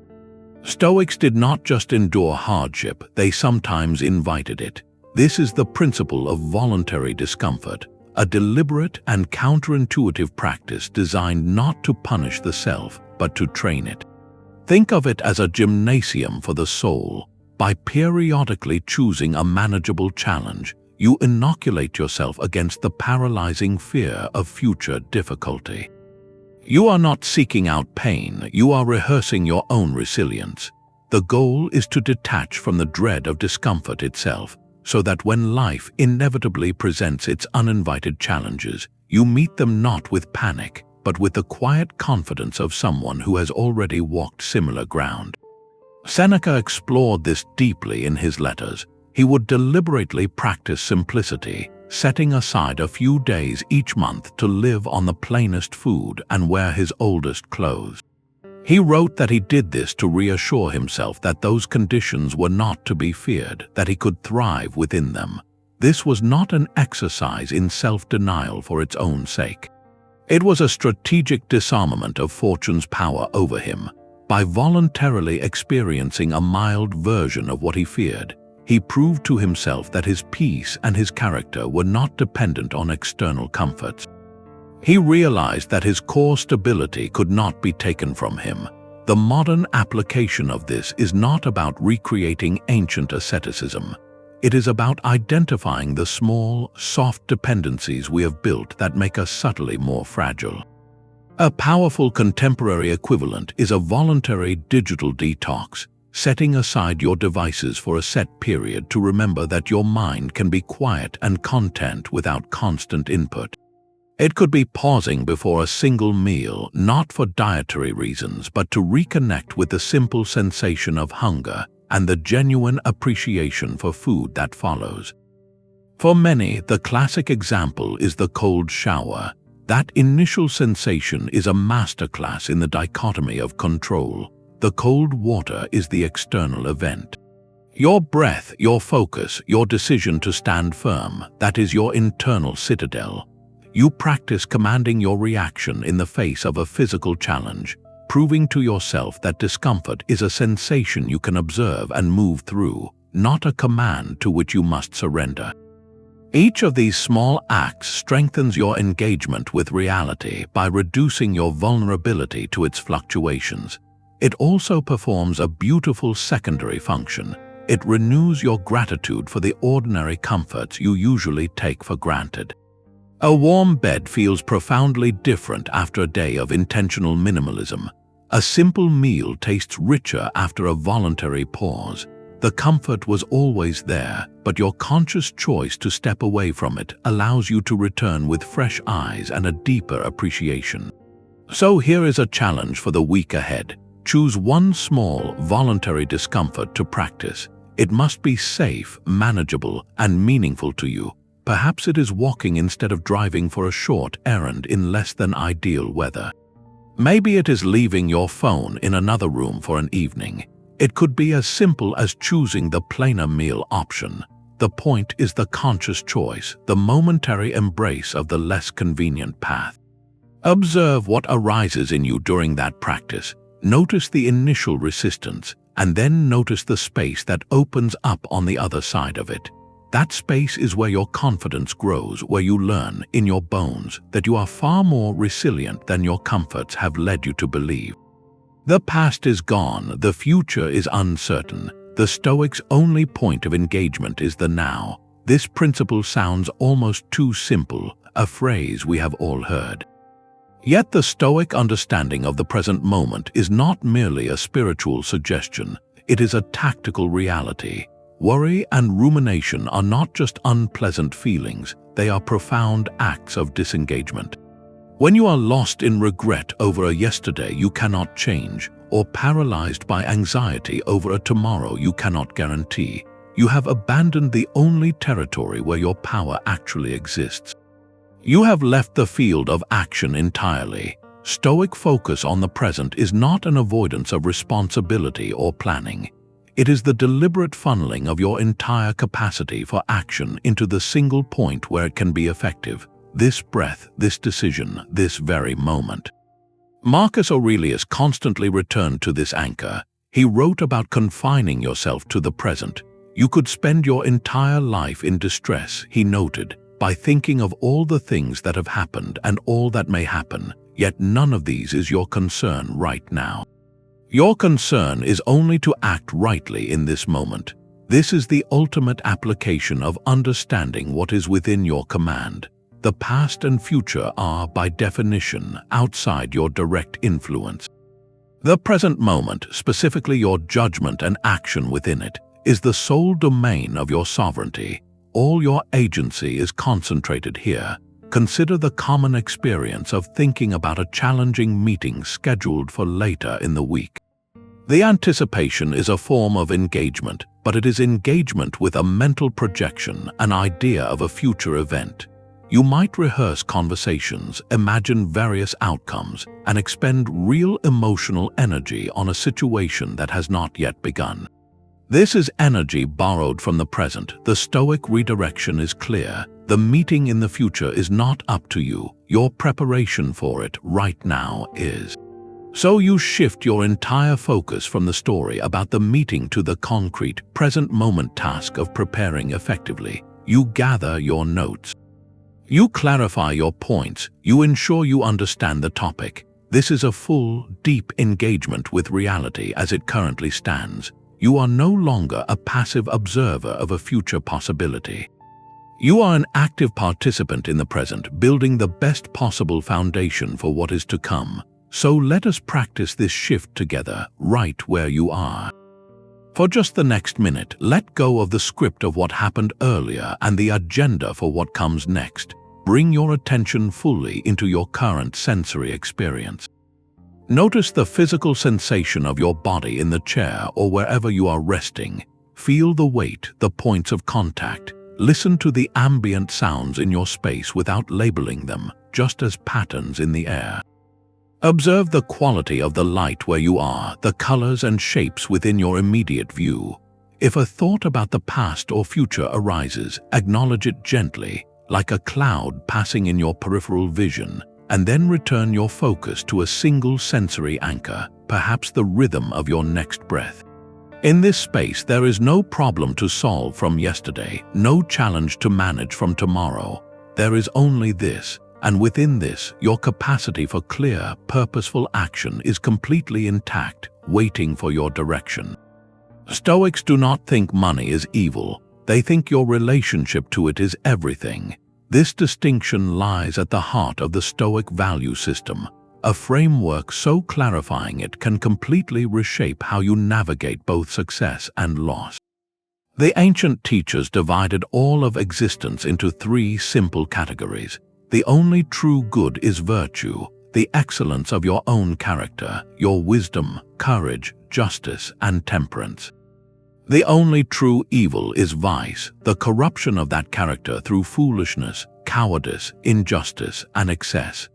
Stoics did not just endure hardship, they sometimes invited it. This is the principle of voluntary discomfort, a deliberate and counterintuitive practice designed not to punish the self, but to train it. Think of it as a gymnasium for the soul. By periodically choosing a manageable challenge, you inoculate yourself against the paralyzing fear of future difficulty. You are not seeking out pain, you are rehearsing your own resilience. The goal is to detach from the dread of discomfort itself, so that when life inevitably presents its uninvited challenges, you meet them not with panic, but with the quiet confidence of someone who has already walked similar ground. Seneca explored this deeply in his letters. He would deliberately practice simplicity, setting aside a few days each month to live on the plainest food and wear his oldest clothes. He wrote that he did this to reassure himself that those conditions were not to be feared, that he could thrive within them. This was not an exercise in self-denial for its own sake. It was a strategic disarmament of fortune's power over him. By voluntarily experiencing a mild version of what he feared, he proved to himself that his peace and his character were not dependent on external comforts. He realized that his core stability could not be taken from him. The modern application of this is not about recreating ancient asceticism. It is about identifying the small, soft dependencies we have built that make us subtly more fragile. A powerful contemporary equivalent is a voluntary digital detox, setting aside your devices for a set period to remember that your mind can be quiet and content without constant input. It could be pausing before a single meal, not for dietary reasons, but to reconnect with the simple sensation of hunger and the genuine appreciation for food that follows. For many, the classic example is the cold shower. That initial sensation is a masterclass in the dichotomy of control. The cold water is the external event. Your breath, your focus, your decision to stand firm, that is your internal citadel. You practice commanding your reaction in the face of a physical challenge, proving to yourself that discomfort is a sensation you can observe and move through, not a command to which you must surrender. Each of these small acts strengthens your engagement with reality by reducing your vulnerability to its fluctuations. It also performs a beautiful secondary function. It renews your gratitude for the ordinary comforts you usually take for granted. A warm bed feels profoundly different after a day of intentional minimalism. A simple meal tastes richer after a voluntary pause. The comfort was always there, but your conscious choice to step away from it allows you to return with fresh eyes and a deeper appreciation. So here is a challenge for the week ahead. Choose one small, voluntary discomfort to practice. It must be safe, manageable, and meaningful to you. Perhaps it is walking instead of driving for a short errand in less than ideal weather. Maybe it is leaving your phone in another room for an evening. It could be as simple as choosing the plainer meal option. The point is the conscious choice, the momentary embrace of the less convenient path. Observe what arises in you during that practice. Notice the initial resistance, and then notice the space that opens up on the other side of it. That space is where your confidence grows, where you learn in your bones that you are far more resilient than your comforts have led you to believe. The past is gone, the future is uncertain. The Stoics' only point of engagement is the now. This principle sounds almost too simple, a phrase we have all heard. Yet the Stoic understanding of the present moment is not merely a spiritual suggestion, it is a tactical reality. Worry and rumination are not just unpleasant feelings, they are profound acts of disengagement. When you are lost in regret over a yesterday you cannot change, or paralyzed by anxiety over a tomorrow you cannot guarantee, you have abandoned the only territory where your power actually exists. You have left the field of action entirely. Stoic focus on the present is not an avoidance of responsibility or planning. It is the deliberate funneling of your entire capacity for action into the single point where it can be effective. This breath, this decision, this very moment. Marcus Aurelius constantly returned to this anchor. He wrote about confining yourself to the present. You could spend your entire life in distress, he noted, by thinking of all the things that have happened and all that may happen, yet none of these is your concern right now. Your concern is only to act rightly in this moment. This is the ultimate application of understanding what is within your command. The past and future are, by definition, outside your direct influence. The present moment, specifically your judgment and action within it, is the sole domain of your sovereignty. All your agency is concentrated here. Consider the common experience of thinking about a challenging meeting scheduled for later in the week. The anticipation is a form of engagement, but it is engagement with a mental projection, an idea of a future event. You might rehearse conversations, imagine various outcomes, and expend real emotional energy on a situation that has not yet begun. This is energy borrowed from the present. The Stoic redirection is clear. The meeting in the future is not up to you. Your preparation for it right now is. So you shift your entire focus from the story about the meeting to the concrete, present moment task of preparing effectively. You gather your notes. You clarify your points. You ensure you understand the topic. This is a full, deep engagement with reality as it currently stands. You are no longer a passive observer of a future possibility. You are an active participant in the present, building the best possible foundation for what is to come. So let us practice this shift together, right where you are. For just the next minute, let go of the script of what happened earlier and the agenda for what comes next. Bring your attention fully into your current sensory experience. Notice the physical sensation of your body in the chair or wherever you are resting. Feel the weight, the points of contact. Listen to the ambient sounds in your space without labeling them, just as patterns in the air. Observe the quality of the light where you are, the colors and shapes within your immediate view. If a thought about the past or future arises, acknowledge it gently, like a cloud passing in your peripheral vision, and then return your focus to a single sensory anchor, perhaps the rhythm of your next breath. In this space, there is no problem to solve from yesterday, no challenge to manage from tomorrow. There is only this, and within this, your capacity for clear, purposeful action is completely intact, waiting for your direction. Stoics do not think money is evil. They think your relationship to it is everything. This distinction lies at the heart of the Stoic value system, a framework so clarifying it can completely reshape how you navigate both success and loss. The ancient teachers divided all of existence into three simple categories. The only true good is virtue, the excellence of your own character, your wisdom, courage, justice, and temperance. The only true evil is vice, the corruption of that character through foolishness, cowardice, injustice, and excess.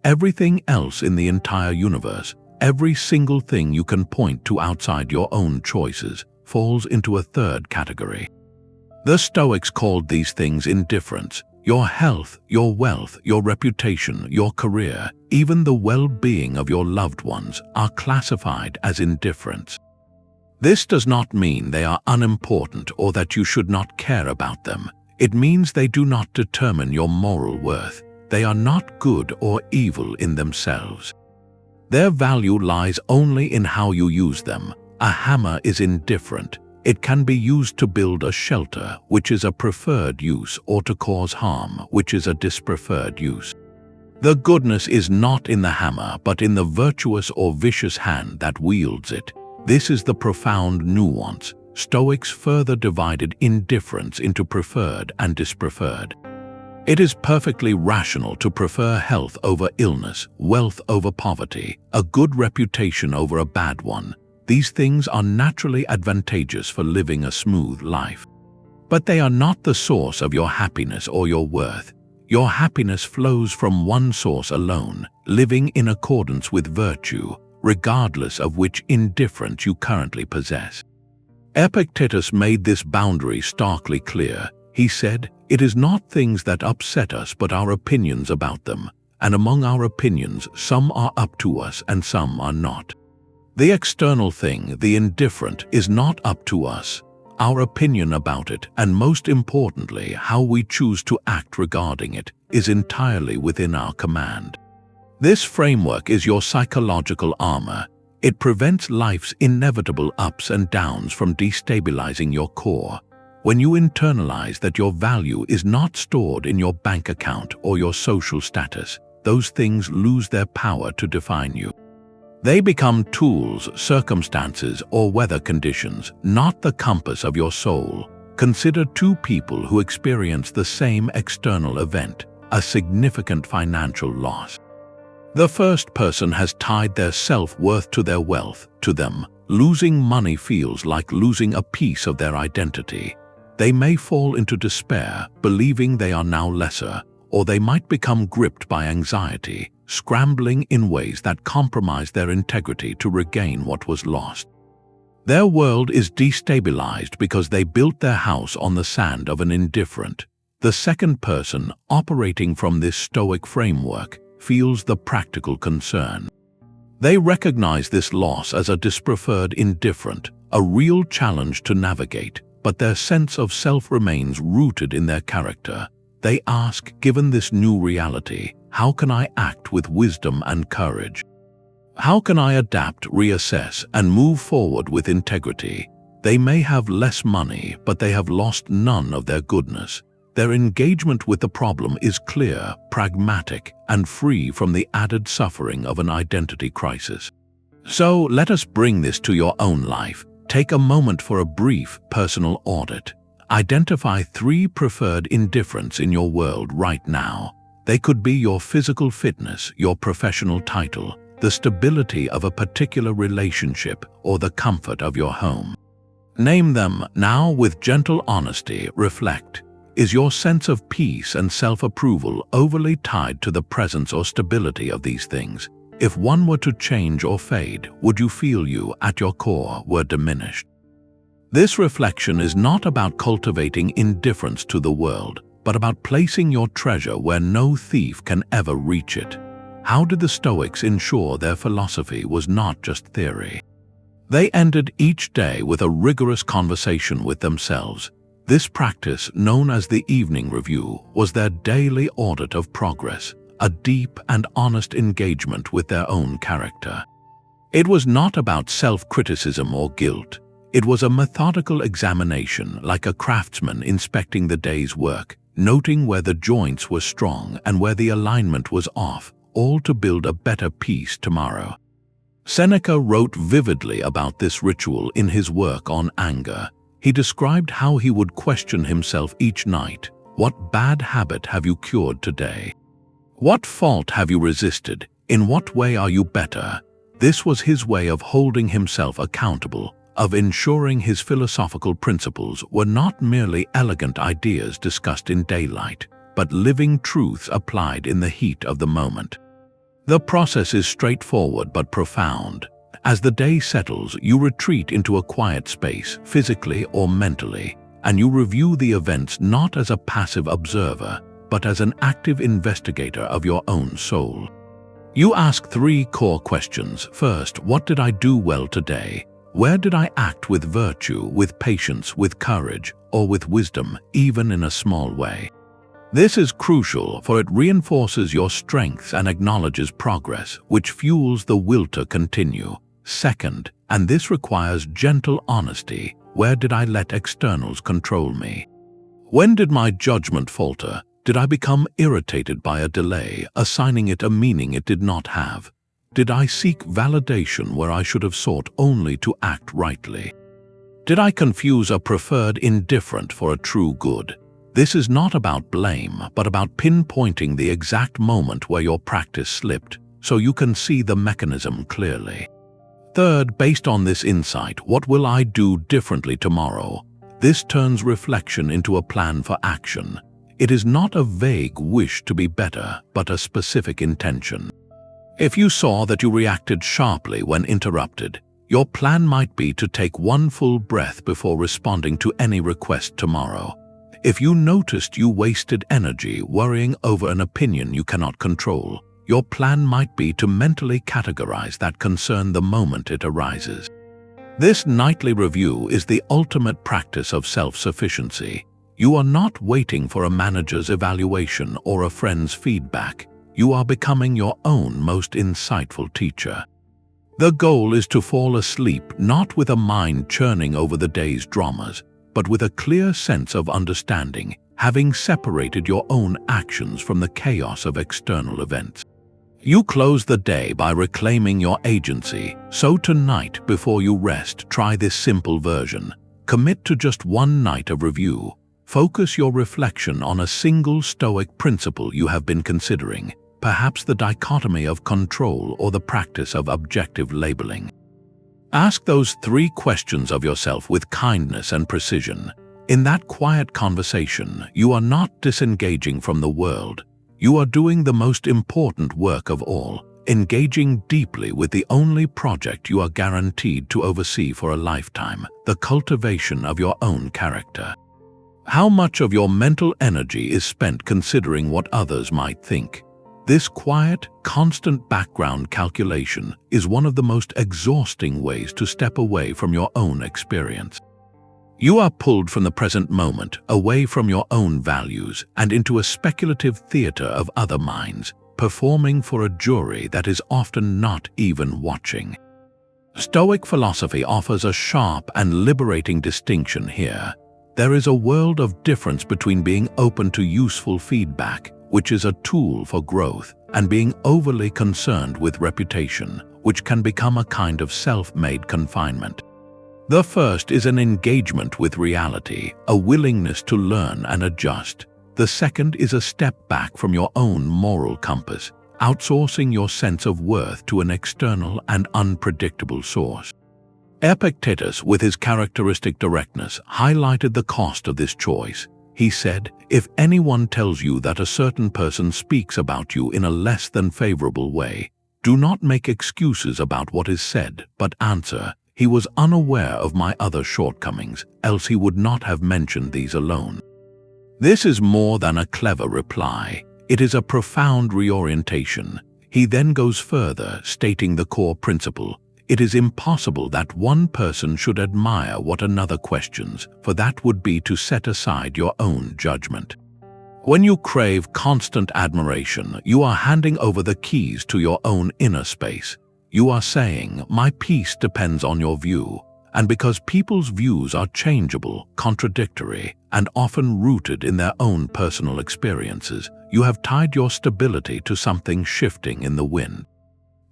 Everything else in the entire universe, every single thing you can point to outside your own choices, falls into a third category. The Stoics called these things indifference. Your health, your wealth, your reputation, your career, even the well-being of your loved ones are classified as indifference. This does not mean they are unimportant or that you should not care about them. It means they do not determine your moral worth. They are not good or evil in themselves. Their value lies only in how you use them. A hammer is indifferent. It can be used to build a shelter, which is a preferred use, or to cause harm, which is a dispreferred use. The goodness is not in the hammer, but in the virtuous or vicious hand that wields it. This is the profound nuance. Stoics further divided indifference into preferred and dispreferred. It is perfectly rational to prefer health over illness, wealth over poverty, a good reputation over a bad one. These things are naturally advantageous for living a smooth life. But they are not the source of your happiness or your worth. Your happiness flows from one source alone, living in accordance with virtue, regardless of which indifference you currently possess. Epictetus made this boundary starkly clear. He said, "It is not things that upset us but our opinions about them, and among our opinions some are up to us and some are not." The external thing, the indifferent, is not up to us. Our opinion about it, and most importantly, how we choose to act regarding it, is entirely within our command. This framework is your psychological armor. It prevents life's inevitable ups and downs from destabilizing your core. When you internalize that your value is not stored in your bank account or your social status, those things lose their power to define you. They become tools, circumstances, or weather conditions, not the compass of your soul. Consider two people who experience the same external event, a significant financial loss. The first person has tied their self-worth to their wealth. To them, losing money feels like losing a piece of their identity. They may fall into despair, believing they are now lesser, or they might become gripped by anxiety, scrambling in ways that compromise their integrity to regain what was lost. Their world is destabilized because they built their house on the sand of an indifferent. The second person, operating from this Stoic framework, feels the practical concern. They recognize this loss as a dispreferred indifferent, a real challenge to navigate, but their sense of self remains rooted in their character. They ask, given this new reality, how can I act with wisdom and courage? How can I adapt, reassess, and move forward with integrity? They may have less money, but they have lost none of their goodness. Their engagement with the problem is clear, pragmatic, and free from the added suffering of an identity crisis. So let us bring this to your own life. Take a moment for a brief personal audit. Identify 3 preferred indifferents in your world right now. They could be your physical fitness, your professional title, the stability of a particular relationship, or the comfort of your home. Name them now with gentle honesty. Reflect. Is your sense of peace and self-approval overly tied to the presence or stability of these things? If one were to change or fade, would you feel you, at your core, were diminished? This reflection is not about cultivating indifference to the world, but about placing your treasure where no thief can ever reach it. How did the Stoics ensure their philosophy was not just theory? They ended each day with a rigorous conversation with themselves. This practice, known as the evening review, was their daily audit of progress, a deep and honest engagement with their own character. It was not about self-criticism or guilt. It was a methodical examination, like a craftsman inspecting the day's work, noting where the joints were strong and where the alignment was off, all to build a better piece tomorrow. Seneca wrote vividly about this ritual in his work on anger. He described how he would question himself each night. What bad habit have you cured today? What fault have you resisted? In what way are you better? This was his way of holding himself accountable, of ensuring his philosophical principles were not merely elegant ideas discussed in daylight, but living truths applied in the heat of the moment. The process is straightforward but profound. As the day settles, you retreat into a quiet space, physically or mentally, and you review the events not as a passive observer, but as an active investigator of your own soul. You ask three core questions. First, what did I do well today? Where did I act with virtue, with patience, with courage, or with wisdom, even in a small way? This is crucial, for it reinforces your strengths and acknowledges progress, which fuels the will to continue. Second, and this requires gentle honesty, where did I let externals control me? When did my judgment falter? Did I become irritated by a delay, assigning it a meaning it did not have? Did I seek validation where I should have sought only to act rightly? Did I confuse a preferred indifferent for a true good? This is not about blame, but about pinpointing the exact moment where your practice slipped, so you can see the mechanism clearly. Third, based on this insight, what will I do differently tomorrow? This turns reflection into a plan for action. It is not a vague wish to be better, but a specific intention. If you saw that you reacted sharply when interrupted, your plan might be to take one full breath before responding to any request tomorrow. If you noticed you wasted energy worrying over an opinion you cannot control, your plan might be to mentally categorize that concern the moment it arises. This nightly review is the ultimate practice of self-sufficiency. You are not waiting for a manager's evaluation or a friend's feedback. You are becoming your own most insightful teacher. The goal is to fall asleep not with a mind churning over the day's dramas, but with a clear sense of understanding, having separated your own actions from the chaos of external events. You close the day by reclaiming your agency, so tonight before you rest, try this simple version. Commit to just one night of review. Focus your reflection on a single Stoic principle you have been considering, perhaps the dichotomy of control or the practice of objective labeling. Ask those three questions of yourself with kindness and precision. In that quiet conversation, you are not disengaging from the world. You are doing the most important work of all, engaging deeply with the only project you are guaranteed to oversee for a lifetime, the cultivation of your own character. How much of your mental energy is spent considering what others might think? This quiet, constant background calculation is one of the most exhausting ways to step away from your own experience. You are pulled from the present moment, away from your own values, and into a speculative theater of other minds, performing for a jury that is often not even watching. Stoic philosophy offers a sharp and liberating distinction here. There is a world of difference between being open to useful feedback, which is a tool for growth, and being overly concerned with reputation, which can become a kind of self-made confinement. The first is an engagement with reality, a willingness to learn and adjust. The second is a step back from your own moral compass, outsourcing your sense of worth to an external and unpredictable source. Epictetus, with his characteristic directness, highlighted the cost of this choice. He said, "If anyone tells you that a certain person speaks about you in a less than favorable way, do not make excuses about what is said, but answer, 'He was unaware of my other shortcomings, else he would not have mentioned these alone.'" This is more than a clever reply. It is a profound reorientation. He then goes further, stating the core principle. It is impossible that one person should admire what another questions, for that would be to set aside your own judgment. When you crave constant admiration, you are handing over the keys to your own inner space. You are saying, "My peace depends on your view," and because people's views are changeable, contradictory, and often rooted in their own personal experiences, you have tied your stability to something shifting in the wind.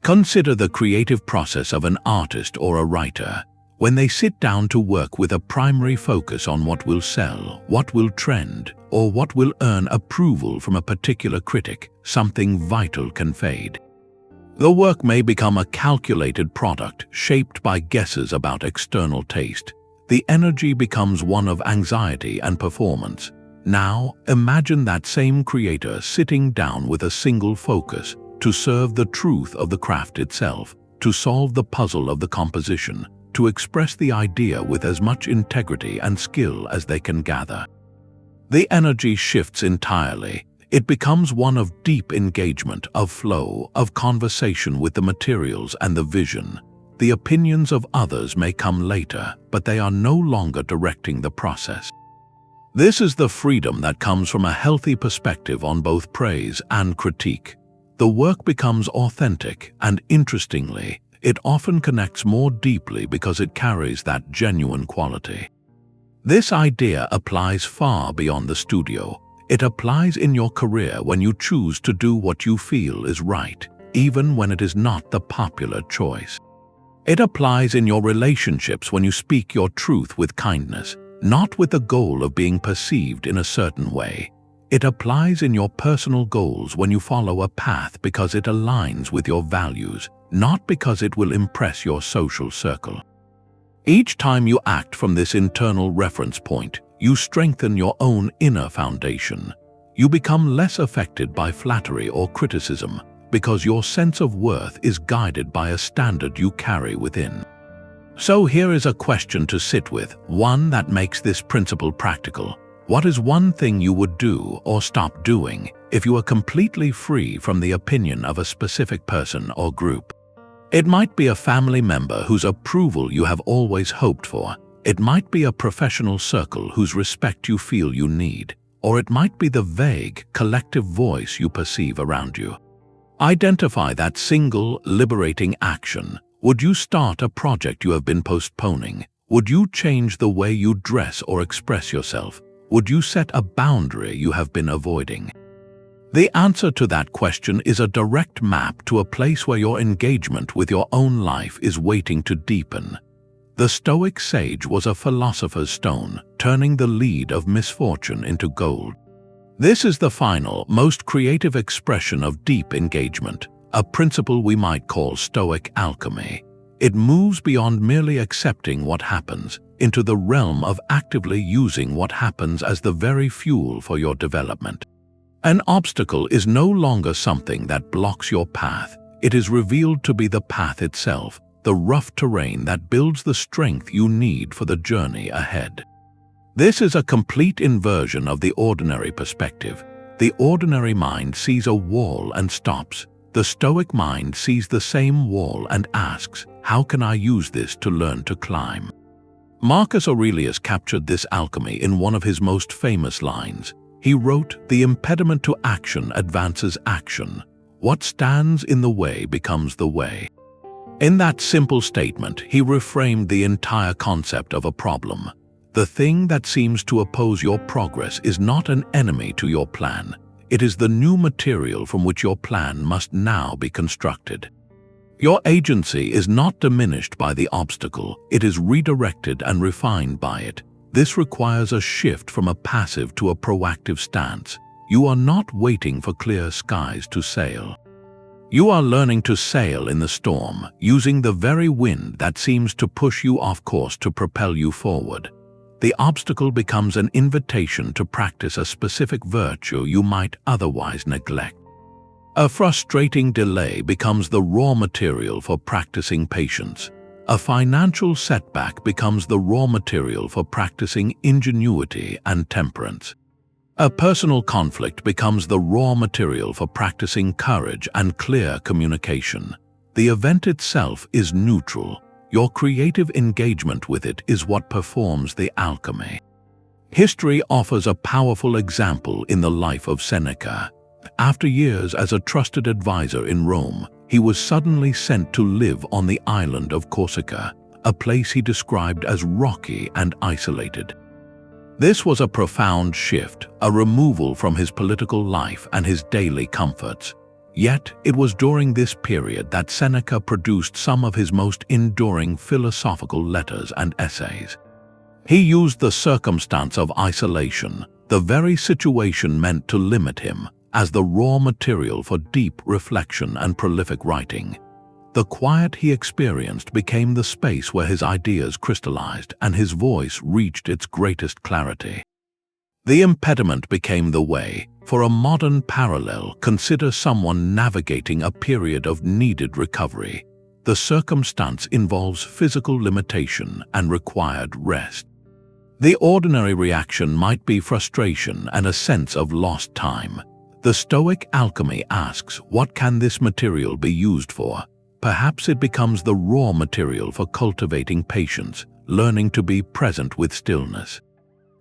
Consider the creative process of an artist or a writer. When they sit down to work with a primary focus on what will sell, what will trend, or what will earn approval from a particular critic, something vital can fade. The work may become a calculated product shaped by guesses about external taste. The energy becomes one of anxiety and performance. Now, imagine that same creator sitting down with a single focus, to serve the truth of the craft itself, to solve the puzzle of the composition, to express the idea with as much integrity and skill as they can gather. The energy shifts entirely. It becomes one of deep engagement, of flow, of conversation with the materials and the vision. The opinions of others may come later, but they are no longer directing the process. This is the freedom that comes from a healthy perspective on both praise and critique. The work becomes authentic, and interestingly, it often connects more deeply because it carries that genuine quality. This idea applies far beyond the studio. It applies in your career when you choose to do what you feel is right, even when it is not the popular choice. It applies in your relationships when you speak your truth with kindness, not with the goal of being perceived in a certain way. It applies in your personal goals when you follow a path because it aligns with your values, not because it will impress your social circle. Each time you act from this internal reference point, you strengthen your own inner foundation. You become less affected by flattery or criticism because your sense of worth is guided by a standard you carry within. So here is a question to sit with, one that makes this principle practical. What is one thing you would do or stop doing if you were completely free from the opinion of a specific person or group? It might be a family member whose approval you have always hoped for. It might be a professional circle whose respect you feel you need. Or it might be the vague, collective voice you perceive around you. Identify that single, liberating action. Would you start a project you have been postponing? Would you change the way you dress or express yourself? Would you set a boundary you have been avoiding? The answer to that question is a direct map to a place where your engagement with your own life is waiting to deepen. The Stoic sage was a philosopher's stone, turning the lead of misfortune into gold. This is the final, most creative expression of deep engagement, a principle we might call Stoic Alchemy. It moves beyond merely accepting what happens into the realm of actively using what happens as the very fuel for your development. An obstacle is no longer something that blocks your path. It is revealed to be the path itself, the rough terrain that builds the strength you need for the journey ahead. This is a complete inversion of the ordinary perspective. The ordinary mind sees a wall and stops. The Stoic mind sees the same wall and asks, how can I use this to learn to climb? Marcus Aurelius captured this alchemy in one of his most famous lines. He wrote, "The impediment to action advances action. What stands in the way becomes the way." In that simple statement, he reframed the entire concept of a problem. The thing that seems to oppose your progress is not an enemy to your plan. It is the new material from which your plan must now be constructed. Your agency is not diminished by the obstacle. It is redirected and refined by it. This requires a shift from a passive to a proactive stance. You are not waiting for clear skies to sail. You are learning to sail in the storm, using the very wind that seems to push you off course to propel you forward. The obstacle becomes an invitation to practice a specific virtue you might otherwise neglect. A frustrating delay becomes the raw material for practicing patience. A financial setback becomes the raw material for practicing ingenuity and temperance. A personal conflict becomes the raw material for practicing courage and clear communication. The event itself is neutral. Your creative engagement with it is what performs the alchemy. History offers a powerful example in the life of Seneca. After years as a trusted advisor in Rome, he was suddenly sent to live on the island of Corsica, a place he described as rocky and isolated. This was a profound shift, a removal from his political life and his daily comforts. Yet, it was during this period that Seneca produced some of his most enduring philosophical letters and essays. He used the circumstance of isolation, the very situation meant to limit him, as the raw material for deep reflection and prolific writing. The quiet he experienced became the space where his ideas crystallized and his voice reached its greatest clarity. The impediment became the way. For a modern parallel, consider someone navigating a period of needed recovery. The circumstance involves physical limitation and required rest. The ordinary reaction might be frustration and a sense of lost time. The Stoic Alchemy asks, what can this material be used for? Perhaps it becomes the raw material for cultivating patience, learning to be present with stillness.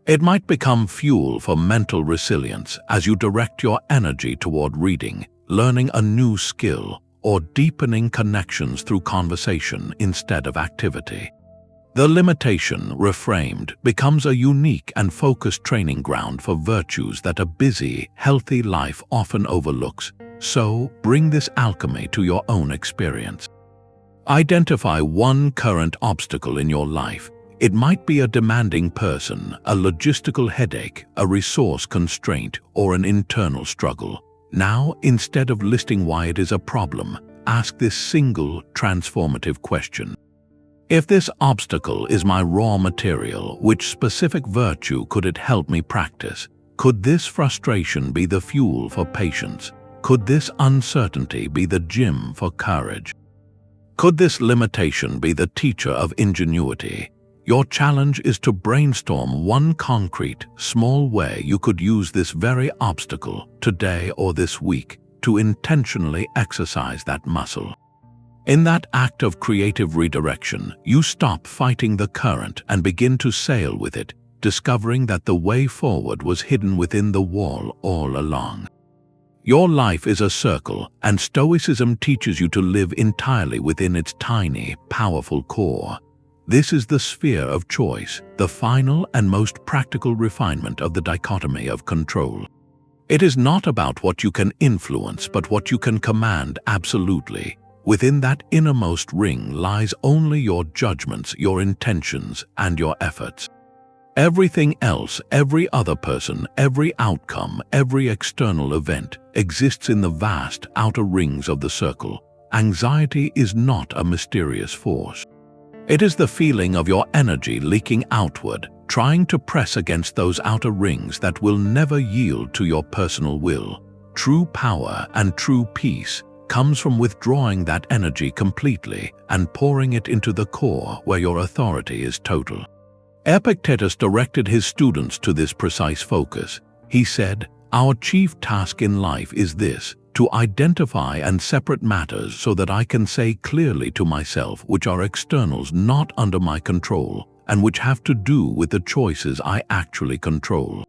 It might become fuel for mental resilience as you direct your energy toward reading, learning a new skill, or deepening connections through conversation instead of activity. The limitation, reframed, becomes a unique and focused training ground for virtues that a busy, healthy life often overlooks. So, bring this alchemy to your own experience. Identify one current obstacle in your life. It might be a demanding person, a logistical headache, a resource constraint, or an internal struggle. Now, instead of listing why it is a problem, ask this single, transformative question. If this obstacle is my raw material, which specific virtue could it help me practice? Could this frustration be the fuel for patience? Could this uncertainty be the gym for courage? Could this limitation be the teacher of ingenuity? Your challenge is to brainstorm one concrete, small way you could use this very obstacle, today or this week, to intentionally exercise that muscle. In that act of creative redirection, you stop fighting the current and begin to sail with it, discovering that the way forward was hidden within the wall all along. Your life is a circle, and Stoicism teaches you to live entirely within its tiny, powerful core. This is the sphere of choice, the final and most practical refinement of the dichotomy of control. It is not about what you can influence, but what you can command absolutely. Within that innermost ring lies only your judgments, your intentions, and your efforts. Everything else, every other person, every outcome, every external event, exists in the vast outer rings of the circle. Anxiety is not a mysterious force. It is the feeling of your energy leaking outward, trying to press against those outer rings that will never yield to your personal will. True power and true peace comes from withdrawing that energy completely and pouring it into the core where your authority is total. Epictetus directed his students to this precise focus. He said, "Our chief task in life is this, to identify and separate matters so that I can say clearly to myself which are externals not under my control and which have to do with the choices I actually control.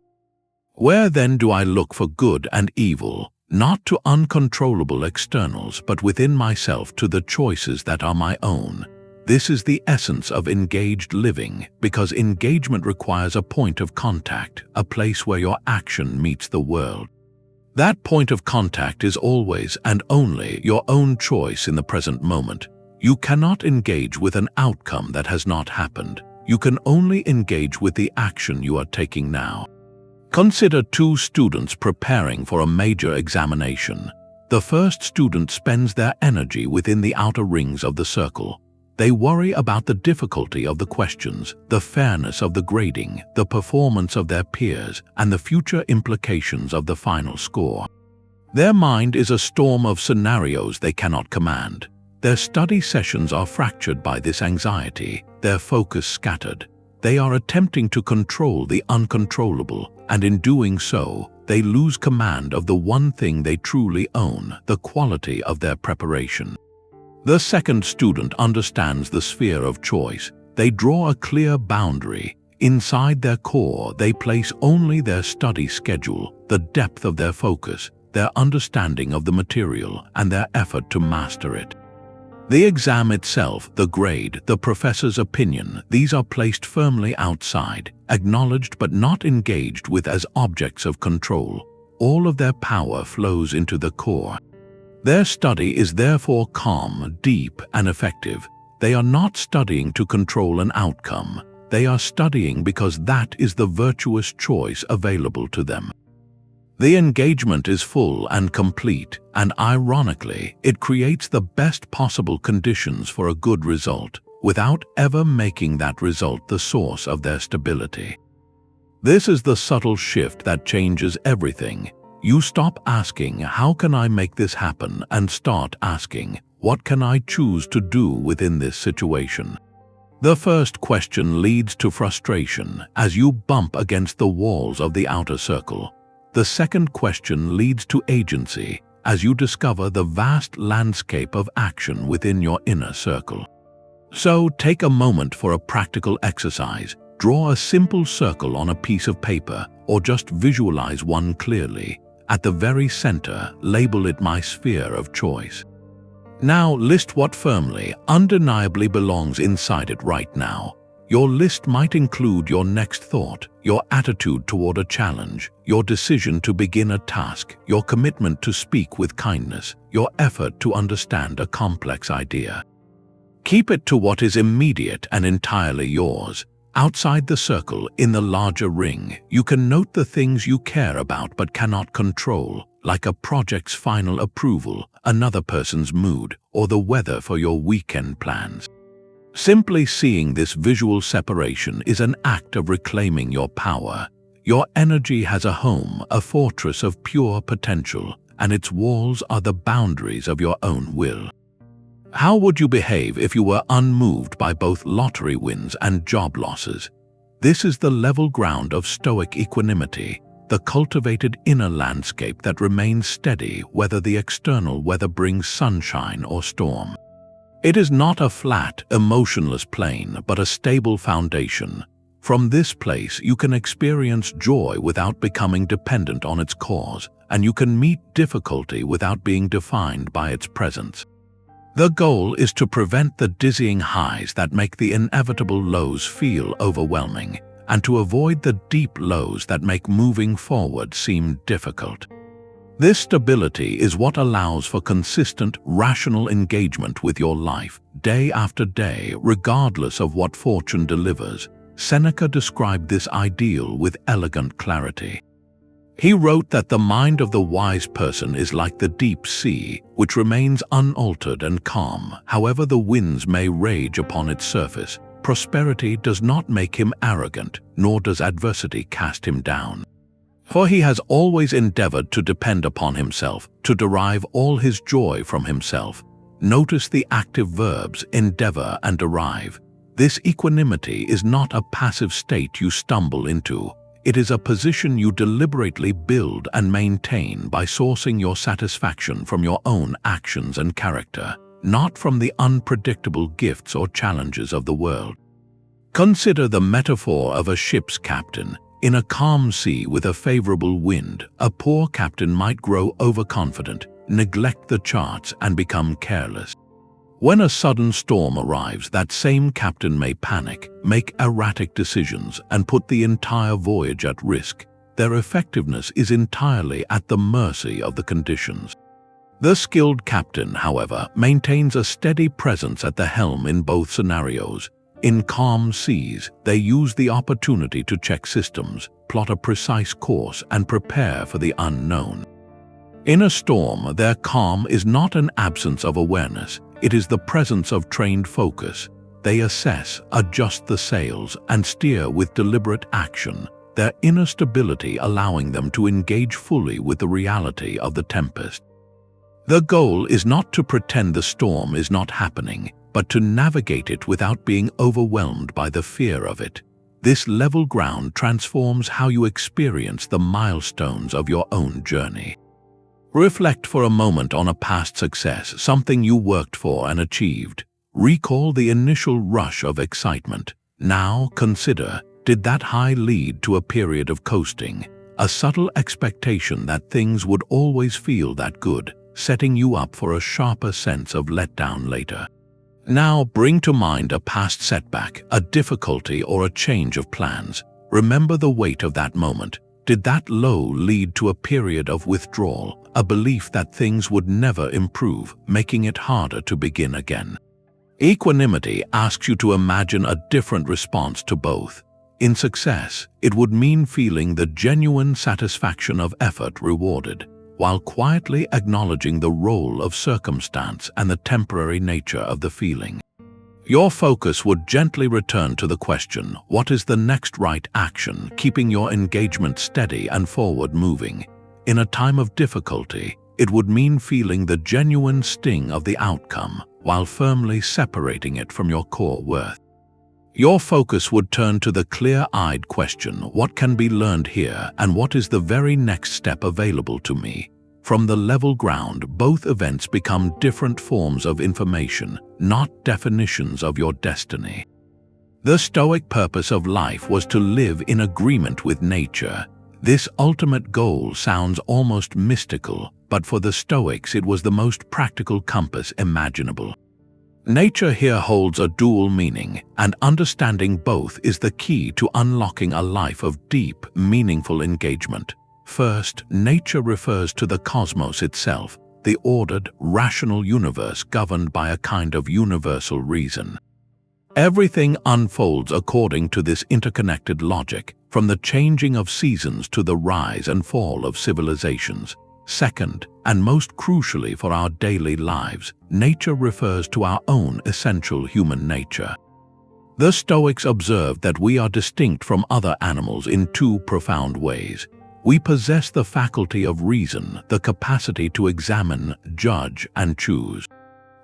Where then do I look for good and evil? Not to uncontrollable externals, but within myself to the choices that are my own." This is the essence of engaged living, because engagement requires a point of contact, a place where your action meets the world. That point of contact is always and only your own choice in the present moment. You cannot engage with an outcome that has not happened. You can only engage with the action you are taking now. Consider two students preparing for a major examination. The first student spends their energy within the outer rings of the circle. They worry about the difficulty of the questions, the fairness of the grading, the performance of their peers, and the future implications of the final score. Their mind is a storm of scenarios they cannot command. Their study sessions are fractured by this anxiety, their focus scattered. They are attempting to control the uncontrollable, and in doing so, they lose command of the one thing they truly own, the quality of their preparation. The second student understands the sphere of choice. They draw a clear boundary. Inside their core, they place only their study schedule, the depth of their focus, their understanding of the material, and their effort to master it. The exam itself, the grade, the professor's opinion, these are placed firmly outside, acknowledged but not engaged with as objects of control. All of their power flows into the core. Their study is therefore calm, deep, and effective. They are not studying to control an outcome. They are studying because that is the virtuous choice available to them. The engagement is full and complete, and ironically, it creates the best possible conditions for a good result, without ever making that result the source of their stability. This is the subtle shift that changes everything. You stop asking, "How can I make this happen?" and start asking, "What can I choose to do within this situation?" The first question leads to frustration as you bump against the walls of the outer circle. The second question leads to agency as you discover the vast landscape of action within your inner circle. So take a moment for a practical exercise. Draw a simple circle on a piece of paper or just visualize one clearly. At the very center, label it "my sphere of choice." Now list what firmly, undeniably belongs inside it right now. Your list might include your next thought, your attitude toward a challenge, your decision to begin a task, your commitment to speak with kindness, your effort to understand a complex idea. Keep it to what is immediate and entirely yours. Outside the circle, in the larger ring, you can note the things you care about but cannot control, like a project's final approval, another person's mood, or the weather for your weekend plans. Simply seeing this visual separation is an act of reclaiming your power. Your energy has a home, a fortress of pure potential, and its walls are the boundaries of your own will. How would you behave if you were unmoved by both lottery wins and job losses? This is the level ground of Stoic equanimity, the cultivated inner landscape that remains steady whether the external weather brings sunshine or storm. It is not a flat, emotionless plane, but a stable foundation. From this place, you can experience joy without becoming dependent on its cause, and you can meet difficulty without being defined by its presence. The goal is to prevent the dizzying highs that make the inevitable lows feel overwhelming, and to avoid the deep lows that make moving forward seem difficult. This stability is what allows for consistent, rational engagement with your life, day after day, regardless of what fortune delivers. Seneca described this ideal with elegant clarity. He wrote that the mind of the wise person is like the deep sea, which remains unaltered and calm, however the winds may rage upon its surface. Prosperity does not make him arrogant, nor does adversity cast him down. For he has always endeavored to depend upon himself, to derive all his joy from himself. Notice the active verbs endeavor and derive. This equanimity is not a passive state you stumble into. It is a position you deliberately build and maintain by sourcing your satisfaction from your own actions and character, not from the unpredictable gifts or challenges of the world. Consider the metaphor of a ship's captain. In a calm sea with a favorable wind, a poor captain might grow overconfident, neglect the charts, and become careless. When a sudden storm arrives, that same captain may panic, make erratic decisions, and put the entire voyage at risk. Their effectiveness is entirely at the mercy of the conditions. The skilled captain, however, maintains a steady presence at the helm in both scenarios. In calm seas, they use the opportunity to check systems, plot a precise course, and prepare for the unknown. In a storm, their calm is not an absence of awareness. It is the presence of trained focus. They assess, adjust the sails, and steer with deliberate action, their inner stability allowing them to engage fully with the reality of the tempest. The goal is not to pretend the storm is not happening, but to navigate it without being overwhelmed by the fear of it. This level ground transforms how you experience the milestones of your own journey. Reflect for a moment on a past success, something you worked for and achieved. Recall the initial rush of excitement. Now consider, did that high lead to a period of coasting, a subtle expectation that things would always feel that good, setting you up for a sharper sense of letdown later? Now bring to mind a past setback, a difficulty, or a change of plans. Remember the weight of that moment. Did that low lead to a period of withdrawal, a belief that things would never improve, making it harder to begin again? Equanimity asks you to imagine a different response to both. In success, it would mean feeling the genuine satisfaction of effort rewarded, while quietly acknowledging the role of circumstance and the temporary nature of the feeling. Your focus would gently return to the question, what is the next right action, keeping your engagement steady and forward-moving. In a time of difficulty, it would mean feeling the genuine sting of the outcome while firmly separating it from your core worth. Your focus would turn to the clear-eyed question, what can be learned here and what is the very next step available to me? From the level ground, both events become different forms of information, not definitions of your destiny. The Stoic purpose of life was to live in agreement with nature. This ultimate goal sounds almost mystical, but for the Stoics it was the most practical compass imaginable. Nature here holds a dual meaning, and understanding both is the key to unlocking a life of deep, meaningful engagement. First, nature refers to the cosmos itself, the ordered, rational universe governed by a kind of universal reason. Everything unfolds according to this interconnected logic, from the changing of seasons to the rise and fall of civilizations. Second, and most crucially for our daily lives, nature refers to our own essential human nature. The Stoics observed that we are distinct from other animals in two profound ways. We possess the faculty of reason, the capacity to examine, judge, and choose.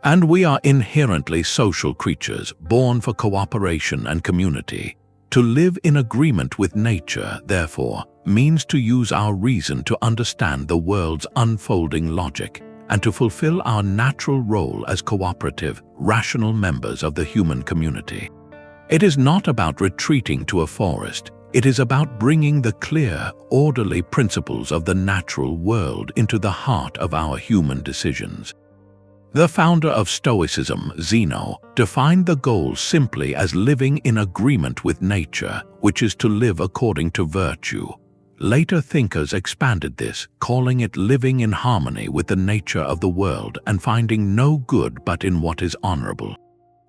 And we are inherently social creatures, born for cooperation and community. To live in agreement with nature, therefore, means to use our reason to understand the world's unfolding logic and to fulfill our natural role as cooperative, rational members of the human community. It is not about retreating to a forest. It is about bringing the clear, orderly principles of the natural world into the heart of our human decisions. The founder of Stoicism, Zeno, defined the goal simply as living in agreement with nature, which is to live according to virtue. Later thinkers expanded this, calling it living in harmony with the nature of the world and finding no good but in what is honorable.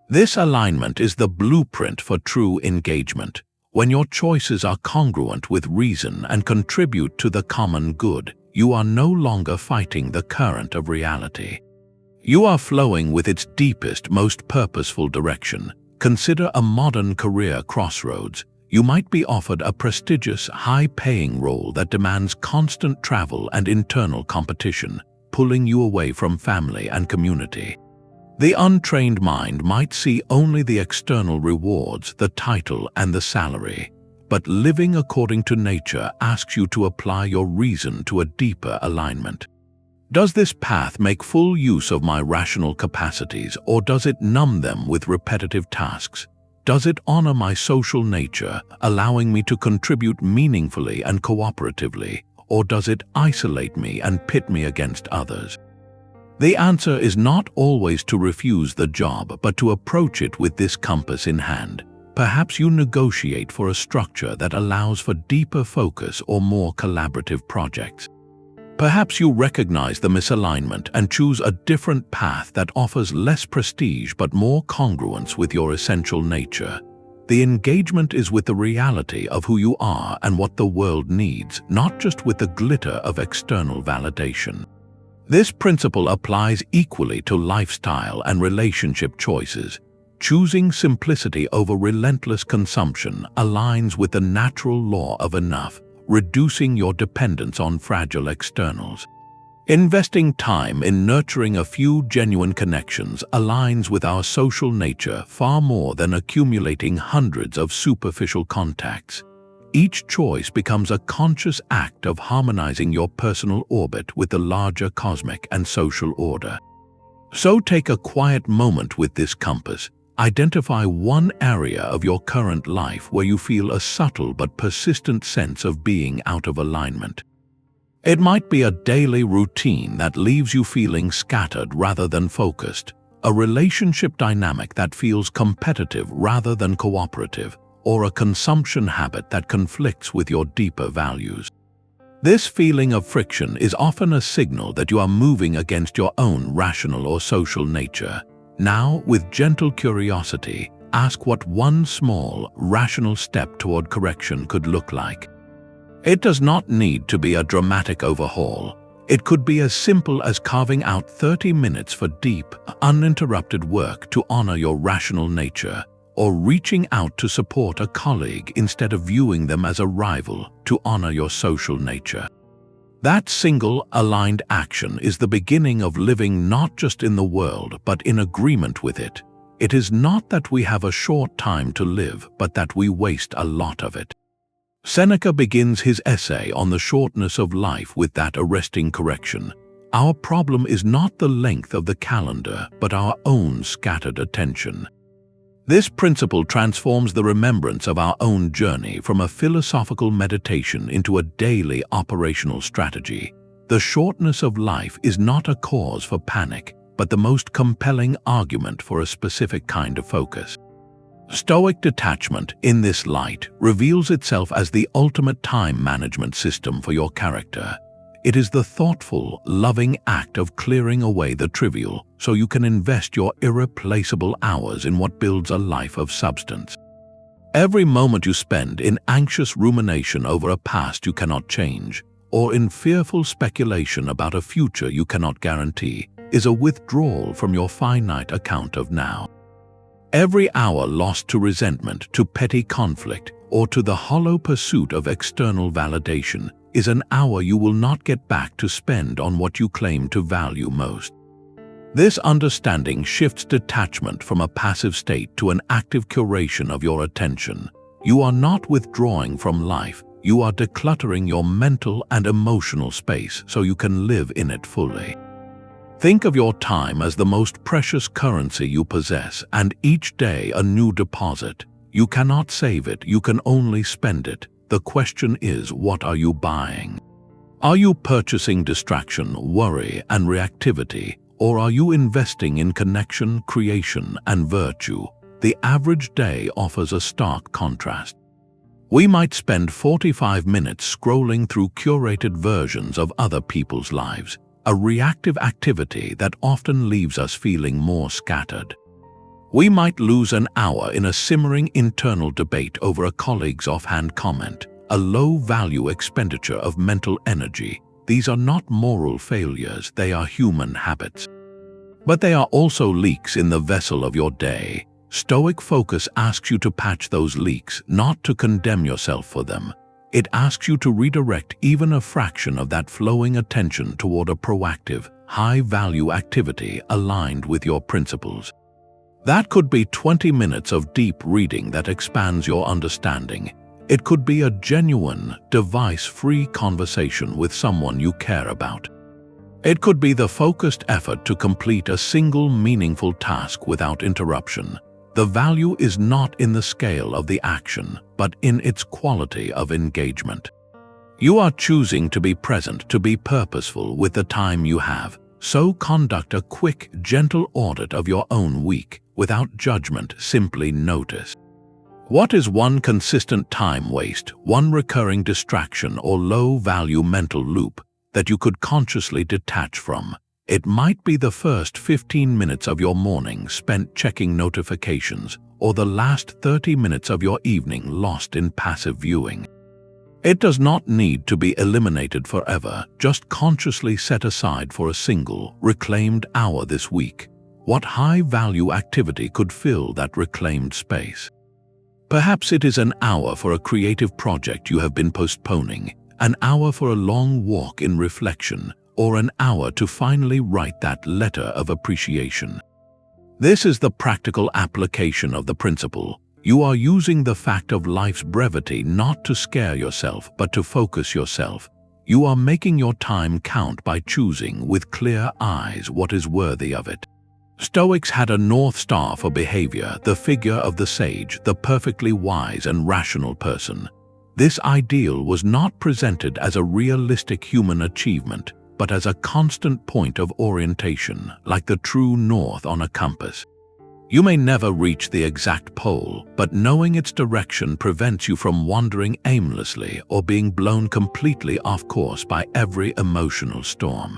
This alignment is the blueprint for true engagement. When your choices are congruent with reason and contribute to the common good, you are no longer fighting the current of reality. You are flowing with its deepest, most purposeful direction. Consider a modern career crossroads. You might be offered a prestigious, high-paying role that demands constant travel and internal competition, pulling you away from family and community. The untrained mind might see only the external rewards, the title and the salary. But living according to nature asks you to apply your reason to a deeper alignment. Does this path make full use of my rational capacities, or does it numb them with repetitive tasks? Does it honor my social nature, allowing me to contribute meaningfully and cooperatively, or does it isolate me and pit me against others? The answer is not always to refuse the job, but to approach it with this compass in hand. Perhaps you negotiate for a structure that allows for deeper focus or more collaborative projects. Perhaps you recognize the misalignment and choose a different path that offers less prestige but more congruence with your essential nature. The engagement is with the reality of who you are and what the world needs, not just with the glitter of external validation. This principle applies equally to lifestyle and relationship choices. Choosing simplicity over relentless consumption aligns with the natural law of enough, reducing your dependence on fragile externals. Investing time in nurturing a few genuine connections aligns with our social nature far more than accumulating hundreds of superficial contacts. Each choice becomes a conscious act of harmonizing your personal orbit with the larger cosmic and social order. So take a quiet moment with this compass. Identify one area of your current life where you feel a subtle but persistent sense of being out of alignment. It might be a daily routine that leaves you feeling scattered rather than focused, a relationship dynamic that feels competitive rather than cooperative, or a consumption habit that conflicts with your deeper values. This feeling of friction is often a signal that you are moving against your own rational or social nature. Now, with gentle curiosity, ask what one small, rational step toward correction could look like. It does not need to be a dramatic overhaul. It could be as simple as carving out 30 minutes for deep, uninterrupted work to honor your rational nature, or reaching out to support a colleague instead of viewing them as a rival to honor your social nature. That single, aligned action is the beginning of living not just in the world but in agreement with it. It is not that we have a short time to live, but that we waste a lot of it. Seneca begins his essay on the shortness of life with that arresting correction. Our problem is not the length of the calendar, but our own scattered attention. This principle transforms the remembrance of our own journey from a philosophical meditation into a daily operational strategy. The shortness of life is not a cause for panic, but the most compelling argument for a specific kind of focus. Stoic detachment, in this light, reveals itself as the ultimate time management system for your character. It is the thoughtful, loving act of clearing away the trivial so you can invest your irreplaceable hours in what builds a life of substance. Every moment you spend in anxious rumination over a past you cannot change, or in fearful speculation about a future you cannot guarantee, is a withdrawal from your finite account of now. Every hour lost to resentment, to petty conflict, or to the hollow pursuit of external validation is an hour you will not get back to spend on what you claim to value most. This understanding shifts detachment from a passive state to an active curation of your attention. You are not withdrawing from life, you are decluttering your mental and emotional space so you can live in it fully. Think of your time as the most precious currency you possess, and each day a new deposit. You cannot save it, you can only spend it. The question is, what are you buying? Are you purchasing distraction, worry, and reactivity, or are you investing in connection, creation, and virtue? The average day offers a stark contrast. We might spend 45 minutes scrolling through curated versions of other people's lives, a reactive activity that often leaves us feeling more scattered. We might lose an hour in a simmering internal debate over a colleague's offhand comment, a low-value expenditure of mental energy. These are not moral failures, they are human habits. But they are also leaks in the vessel of your day. Stoic focus asks you to patch those leaks, not to condemn yourself for them. It asks you to redirect even a fraction of that flowing attention toward a proactive, high-value activity aligned with your principles. That could be 20 minutes of deep reading that expands your understanding. It could be a genuine, device-free conversation with someone you care about. It could be the focused effort to complete a single meaningful task without interruption. The value is not in the scale of the action, but in its quality of engagement. You are choosing to be present, to be purposeful with the time you have. So conduct a quick, gentle audit of your own week. Without judgment, simply notice. What is one consistent time waste, one recurring distraction or low-value mental loop that you could consciously detach from? It might be the first 15 minutes of your morning spent checking notifications, or the last 30 minutes of your evening lost in passive viewing. It does not need to be eliminated forever, just consciously set aside for a single, reclaimed hour this week. What high-value activity could fill that reclaimed space? Perhaps it is an hour for a creative project you have been postponing, an hour for a long walk in reflection, or an hour to finally write that letter of appreciation. This is the practical application of the principle. You are using the fact of life's brevity not to scare yourself, but to focus yourself. You are making your time count by choosing with clear eyes what is worthy of it. Stoics had a North Star for behavior, the figure of the sage, the perfectly wise and rational person. This ideal was not presented as a realistic human achievement, but as a constant point of orientation, like the true north on a compass. You may never reach the exact pole, but knowing its direction prevents you from wandering aimlessly or being blown completely off course by every emotional storm.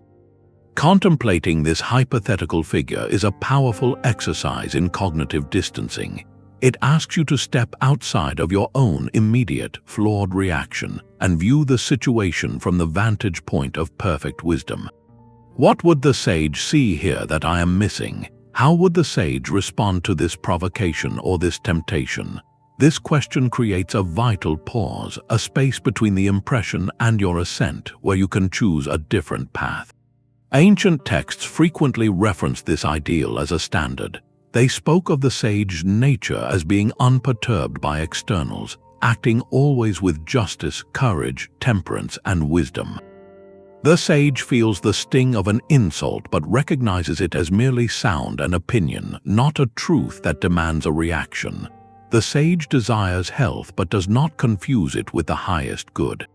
Contemplating this hypothetical figure is a powerful exercise in cognitive distancing. It asks you to step outside of your own immediate, flawed reaction and view the situation from the vantage point of perfect wisdom. What would the sage see here that I am missing? How would the sage respond to this provocation or this temptation? This question creates a vital pause, a space between the impression and your ascent where you can choose a different path. Ancient texts frequently referenced this ideal as a standard. They spoke of the sage's nature as being unperturbed by externals, acting always with justice, courage, temperance, and wisdom. The sage feels the sting of an insult but recognizes it as merely sound and opinion, not a truth that demands a reaction. The sage desires health but does not confuse it with the highest good.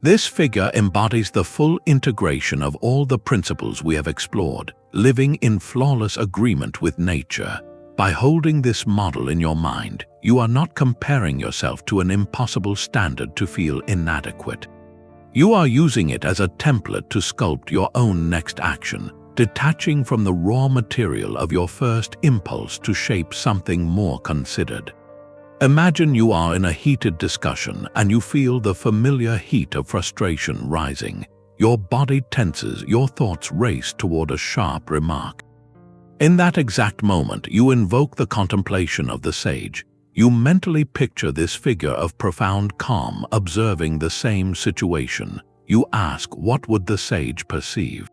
This figure embodies the full integration of all the principles we have explored, living in flawless agreement with nature. By holding this model in your mind, you are not comparing yourself to an impossible standard to feel inadequate. You are using it as a template to sculpt your own next action, detaching from the raw material of your first impulse to shape something more considered. Imagine you are in a heated discussion and you feel the familiar heat of frustration rising. Your body tenses, your thoughts race toward a sharp remark. In that exact moment, you invoke the contemplation of the sage. You mentally picture this figure of profound calm observing the same situation. You ask, what would the sage perceive?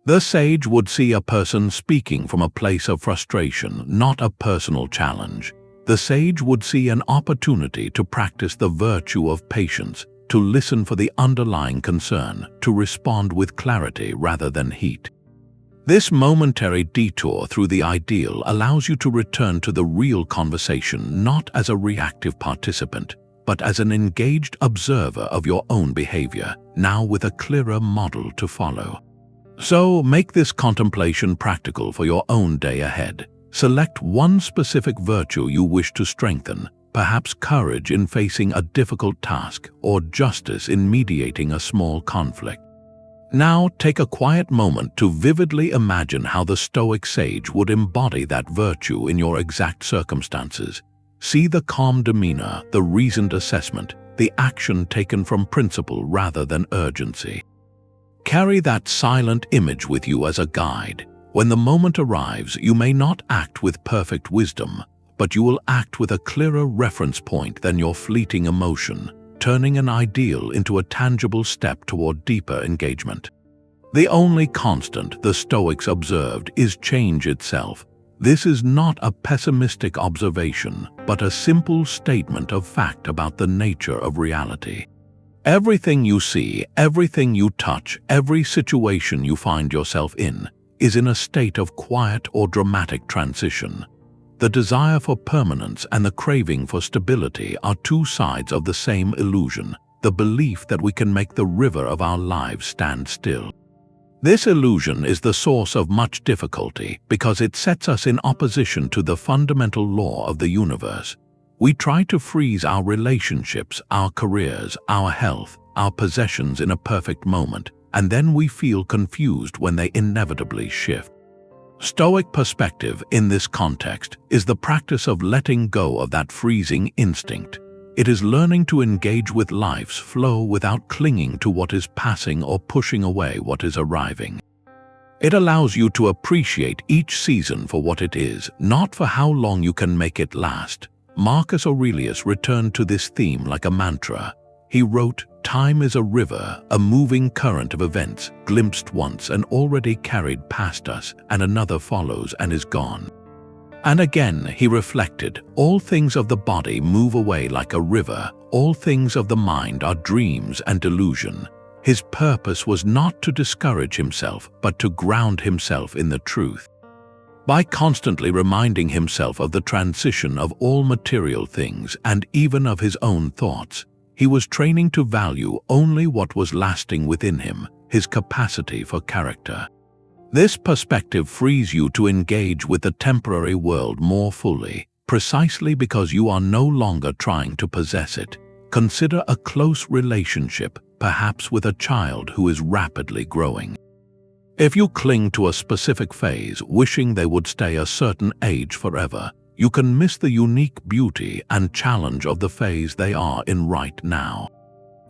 The sage would see a person speaking from a place of frustration, not a personal challenge. The sage would see an opportunity to practice the virtue of patience, to listen for the underlying concern, to respond with clarity rather than heat. This momentary detour through the ideal allows you to return to the real conversation not as a reactive participant, but as an engaged observer of your own behavior, now with a clearer model to follow. So make this contemplation practical for your own day ahead. Select one specific virtue you wish to strengthen, perhaps courage in facing a difficult task or justice in mediating a small conflict. Now take a quiet moment to vividly imagine how the Stoic sage would embody that virtue in your exact circumstances. See the calm demeanor, the reasoned assessment, the action taken from principle rather than urgency. Carry that silent image with you as a guide. When the moment arrives, you may not act with perfect wisdom, but you will act with a clearer reference point than your fleeting emotion, turning an ideal into a tangible step toward deeper engagement. The only constant the Stoics observed is change itself. This is not a pessimistic observation, but a simple statement of fact about the nature of reality. Everything you see, everything you touch, every situation you find yourself in, is in a state of quiet or dramatic transition. The desire for permanence and the craving for stability are two sides of the same illusion, the belief that we can make the river of our lives stand still. This illusion is the source of much difficulty because it sets us in opposition to the fundamental law of the universe. We try to freeze our relationships, our careers, our health, our possessions in a perfect moment, and then we feel confused when they inevitably shift. Stoic perspective in this context is the practice of letting go of that freezing instinct. It is learning to engage with life's flow without clinging to what is passing or pushing away what is arriving. It allows you to appreciate each season for what it is, not for how long you can make it last. Marcus Aurelius returned to this theme like a mantra. He wrote, "Time is a river, a moving current of events, glimpsed once and already carried past us, and another follows and is gone." And again he reflected, "All things of the body move away like a river, all things of the mind are dreams and delusion." His purpose was not to discourage himself, but to ground himself in the truth. By constantly reminding himself of the transition of all material things and even of his own thoughts, he was training to value only what was lasting within him, his capacity for character. This perspective frees you to engage with the temporary world more fully, precisely because you are no longer trying to possess it. Consider a close relationship, perhaps with a child who is rapidly growing. If you cling to a specific phase, wishing they would stay a certain age forever, you can miss the unique beauty and challenge of the phase they are in right now.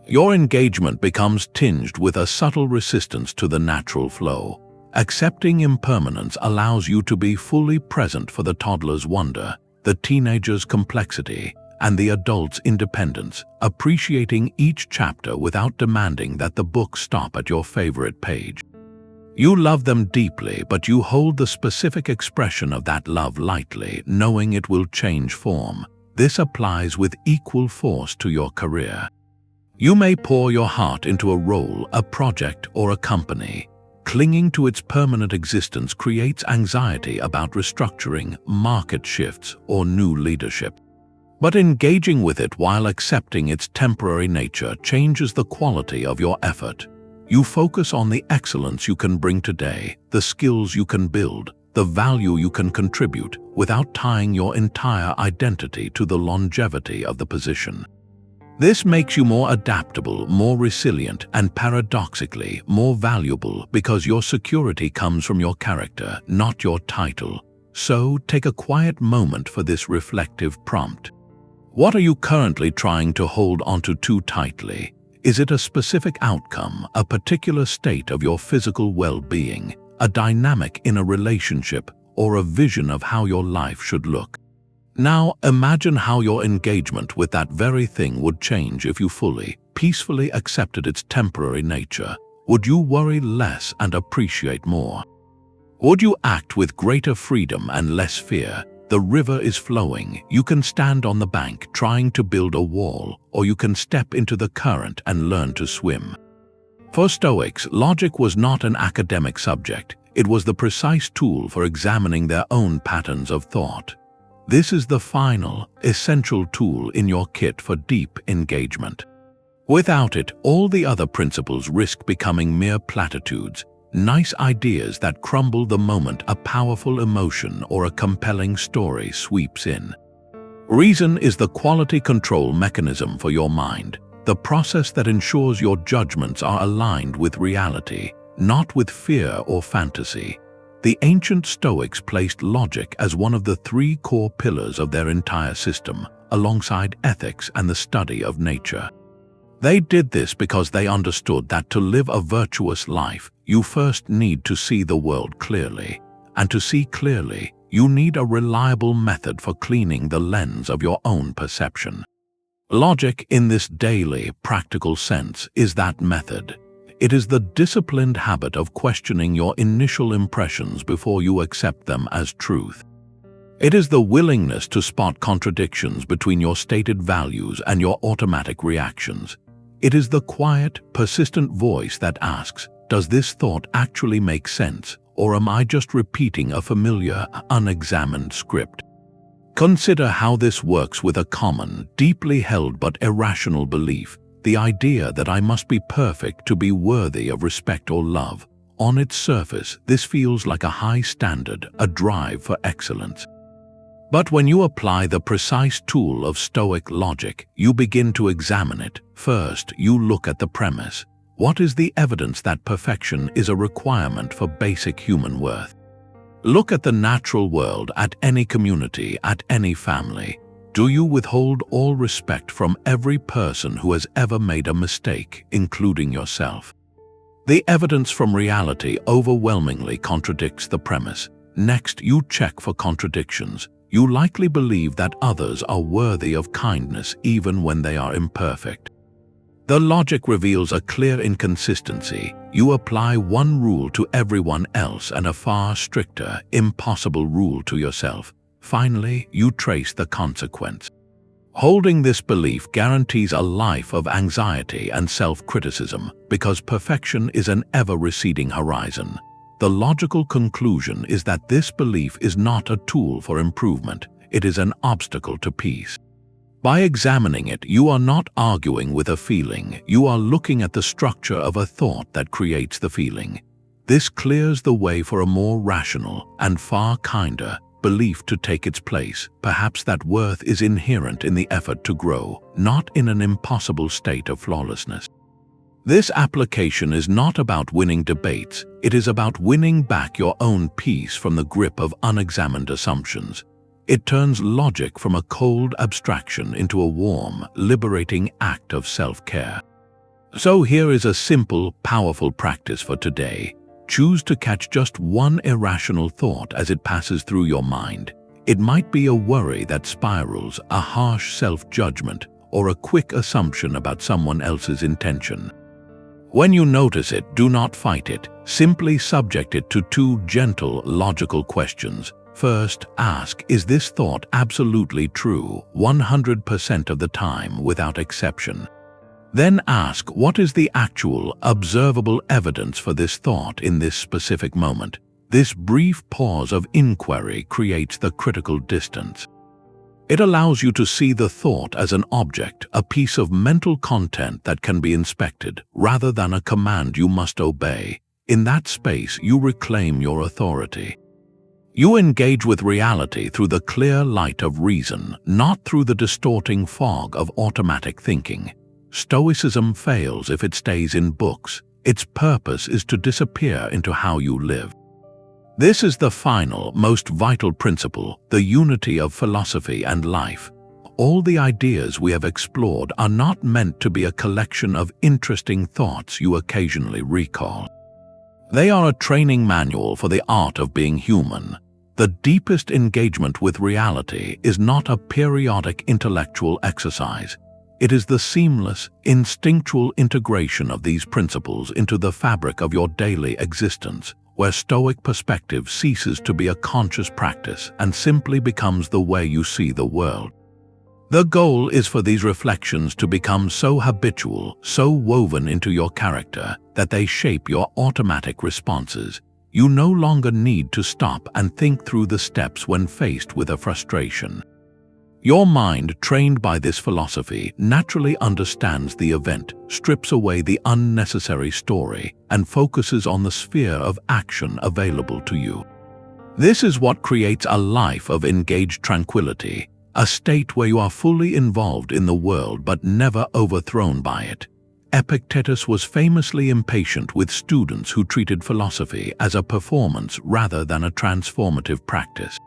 Your engagement becomes tinged with a subtle resistance to the natural flow. Accepting impermanence allows you to be fully present for the toddler's wonder, the teenager's complexity, and the adult's independence, appreciating each chapter without demanding that the book stop at your favorite page. You love them deeply, but you hold the specific expression of that love lightly, knowing it will change form. This applies with equal force to your career. You may pour your heart into a role, a project, or a company. Clinging to its permanent existence creates anxiety about restructuring, market shifts, or new leadership. But engaging with it while accepting its temporary nature changes the quality of your effort. You focus on the excellence you can bring today, the skills you can build, the value you can contribute, without tying your entire identity to the longevity of the position. This makes you more adaptable, more resilient, and paradoxically more valuable because your security comes from your character, not your title. So take a quiet moment for this reflective prompt. What are you currently trying to hold onto too tightly? Is it a specific outcome, a particular state of your physical well-being, a dynamic in a relationship, or a vision of how your life should look? Now imagine how your engagement with that very thing would change if you fully, peacefully accepted its temporary nature. Would you worry less and appreciate more? Would you act with greater freedom and less fear? The river is flowing. You can stand on the bank trying to build a wall, or you can step into the current and learn to swim. For Stoics, logic was not an academic subject. It was the precise tool for examining their own patterns of thought. This is the final, essential tool in your kit for deep engagement. Without it, all the other principles risk becoming mere platitudes, nice ideas that crumble the moment a powerful emotion or a compelling story sweeps in. Reason is the quality control mechanism for your mind, the process that ensures your judgments are aligned with reality, not with fear or fantasy. The ancient Stoics placed logic as one of the three core pillars of their entire system, alongside ethics and the study of nature. They did this because they understood that to live a virtuous life, you first need to see the world clearly. And to see clearly, you need a reliable method for cleaning the lens of your own perception. Logic, in this daily, practical sense, is that method. It is the disciplined habit of questioning your initial impressions before you accept them as truth. It is the willingness to spot contradictions between your stated values and your automatic reactions. It is the quiet, persistent voice that asks, does this thought actually make sense, or am I just repeating a familiar, unexamined script? Consider how this works with a common, deeply held but irrational belief, the idea that I must be perfect to be worthy of respect or love. On its surface, this feels like a high standard, a drive for excellence. But when you apply the precise tool of Stoic logic, you begin to examine it. First, you look at the premise. What is the evidence that perfection is a requirement for basic human worth? Look at the natural world, at any community, at any family. Do you withhold all respect from every person who has ever made a mistake, including yourself? The evidence from reality overwhelmingly contradicts the premise. Next, you check for contradictions. You likely believe that others are worthy of kindness even when they are imperfect. The logic reveals a clear inconsistency. You apply one rule to everyone else and a far stricter, impossible rule to yourself. Finally, you trace the consequence. Holding this belief guarantees a life of anxiety and self-criticism because perfection is an ever-receding horizon. The logical conclusion is that this belief is not a tool for improvement, it is an obstacle to peace. By examining it, you are not arguing with a feeling, you are looking at the structure of a thought that creates the feeling. This clears the way for a more rational and far kinder belief to take its place. Perhaps that worth is inherent in the effort to grow, not in an impossible state of flawlessness. This application is not about winning debates, it is about winning back your own peace from the grip of unexamined assumptions. It turns logic from a cold abstraction into a warm, liberating act of self-care. So here is a simple, powerful practice for today. Choose to catch just one irrational thought as it passes through your mind. It might be a worry that spirals, a harsh self-judgment, or a quick assumption about someone else's intention. When you notice it, do not fight it. Simply subject it to two gentle, logical questions. First, ask, is this thought absolutely true, 100% of the time without exception? Then ask, what is the actual, observable evidence for this thought in this specific moment? This brief pause of inquiry creates the critical distance. It allows you to see the thought as an object, a piece of mental content that can be inspected, rather than a command you must obey. In that space, you reclaim your authority. You engage with reality through the clear light of reason, not through the distorting fog of automatic thinking. Stoicism fails if it stays in books. Its purpose is to disappear into how you live. This is the final, most vital principle, the unity of philosophy and life. All the ideas we have explored are not meant to be a collection of interesting thoughts you occasionally recall. They are a training manual for the art of being human. The deepest engagement with reality is not a periodic intellectual exercise. It is the seamless, instinctual integration of these principles into the fabric of your daily existence, where Stoic perspective ceases to be a conscious practice and simply becomes the way you see the world. The goal is for these reflections to become so habitual, so woven into your character, that they shape your automatic responses. You no longer need to stop and think through the steps when faced with a frustration. Your mind, trained by this philosophy, naturally understands the event, strips away the unnecessary story, and focuses on the sphere of action available to you. This is what creates a life of engaged tranquility, a state where you are fully involved in the world but never overthrown by it. Epictetus was famously impatient with students who treated philosophy as a performance rather than a transformative practice.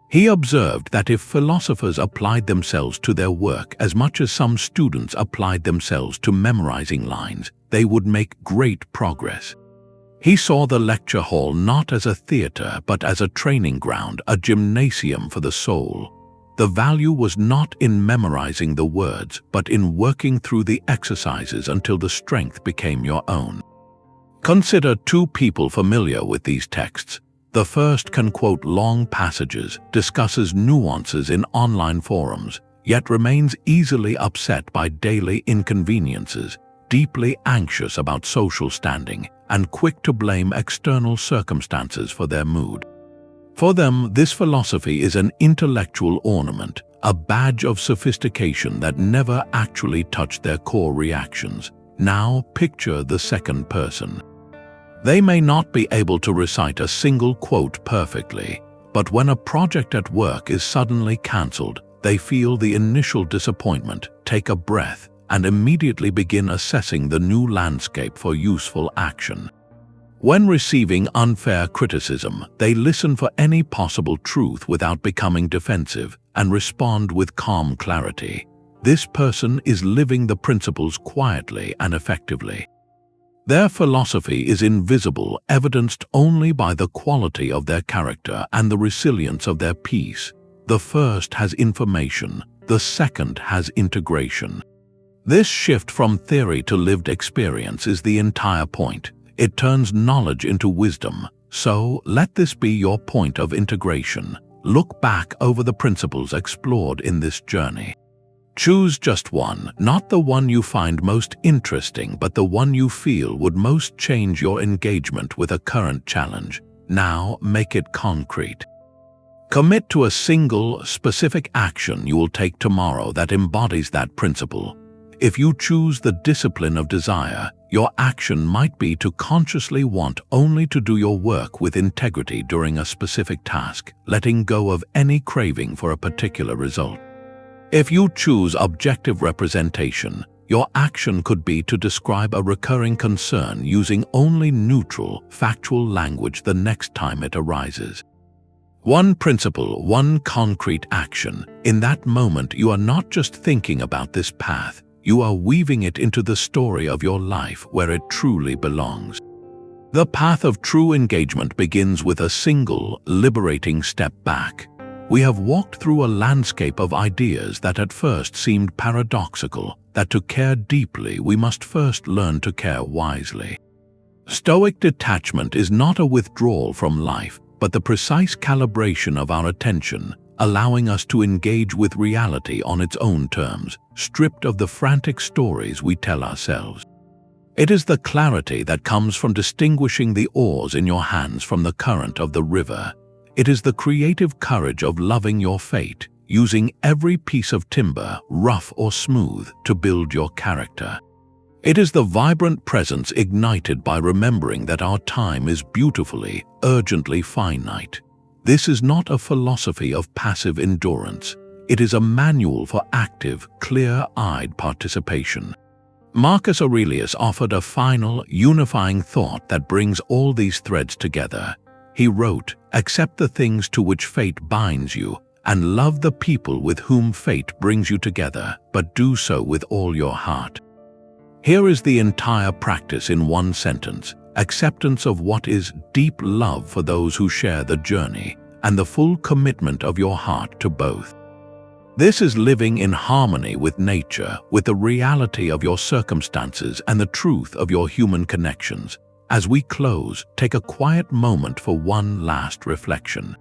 He observed that if philosophers applied themselves to their work as much as some students applied themselves to memorizing lines, they would make great progress. He saw the lecture hall not as a theater but as a training ground, a gymnasium for the soul. The value was not in memorizing the words, but in working through the exercises until the strength became your own. Consider two people familiar with these texts. The first can quote long passages, discusses nuances in online forums, yet remains easily upset by daily inconveniences, deeply anxious about social standing, and quick to blame external circumstances for their mood. For them, this philosophy is an intellectual ornament, a badge of sophistication that never actually touched their core reactions. Now picture the second person. They may not be able to recite a single quote perfectly, but when a project at work is suddenly cancelled, they feel the initial disappointment, take a breath, and immediately begin assessing the new landscape for useful action. When receiving unfair criticism, they listen for any possible truth without becoming defensive and respond with calm clarity. This person is living the principles quietly and effectively. Their philosophy is invisible, evidenced only by the quality of their character and the resilience of their peace. The first has information, the second has integration. This shift from theory to lived experience is the entire point. It turns knowledge into wisdom. So, let this be your point of integration. Look back over the principles explored in this journey. Choose just one, not the one you find most interesting, but the one you feel would most change your engagement with a current challenge. Now, make it concrete. Commit to a single, specific action you will take tomorrow that embodies that principle. If you choose the discipline of desire, your action might be to consciously want only to do your work with integrity during a specific task, letting go of any craving for a particular result. If you choose objective representation, your action could be to describe a recurring concern using only neutral, factual language the next time it arises. One principle, one concrete action. In that moment, you are not just thinking about this path, you are weaving it into the story of your life where it truly belongs. The path of true engagement begins with a single, liberating step back. We have walked through a landscape of ideas that at first seemed paradoxical, that to care deeply we must first learn to care wisely. Stoic detachment is not a withdrawal from life, but the precise calibration of our attention, allowing us to engage with reality on its own terms, stripped of the frantic stories we tell ourselves. It is the clarity that comes from distinguishing the oars in your hands from the current of the river. It is the creative courage of loving your fate, using every piece of timber, rough or smooth, to build your character. It is the vibrant presence ignited by remembering that our time is beautifully, urgently finite. This is not a philosophy of passive endurance. It is a manual for active, clear-eyed participation. Marcus Aurelius offered a final, unifying thought that brings all these threads together. He wrote, "Accept the things to which fate binds you, and love the people with whom fate brings you together, but do so with all your heart." Here is the entire practice in one sentence: acceptance of what is deep love for those who share the journey, and the full commitment of your heart to both. This is living in harmony with nature, with the reality of your circumstances and the truth of your human connections. As we close, take a quiet moment for one last reflection.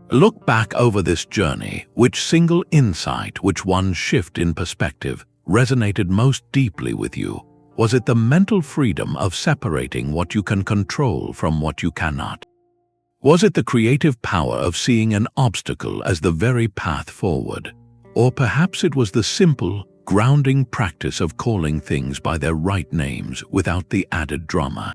Look back over this journey. Which single insight, which one shift in perspective, resonated most deeply with you? Was it the mental freedom of separating what you can control from what you cannot? Was it the creative power of seeing an obstacle as the very path forward? Or perhaps it was the simple, grounding practice of calling things by their right names without the added drama?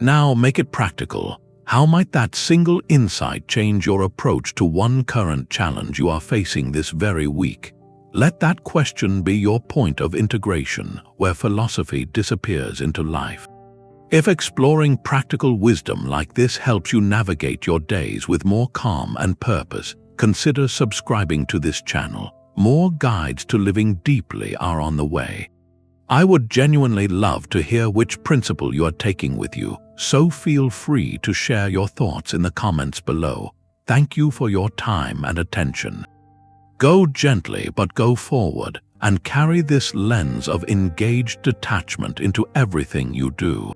Now make it practical. How might that single insight change your approach to one current challenge you are facing this very week? Let that question be your point of integration, where philosophy disappears into life. If exploring practical wisdom like this helps you navigate your days with more calm and purpose, consider subscribing to this channel. More guides to living deeply are on the way. I would genuinely love to hear which principle you are taking with you, so feel free to share your thoughts in the comments below. Thank you for your time and attention. Go gently but go forward, and carry this lens of engaged detachment into everything you do.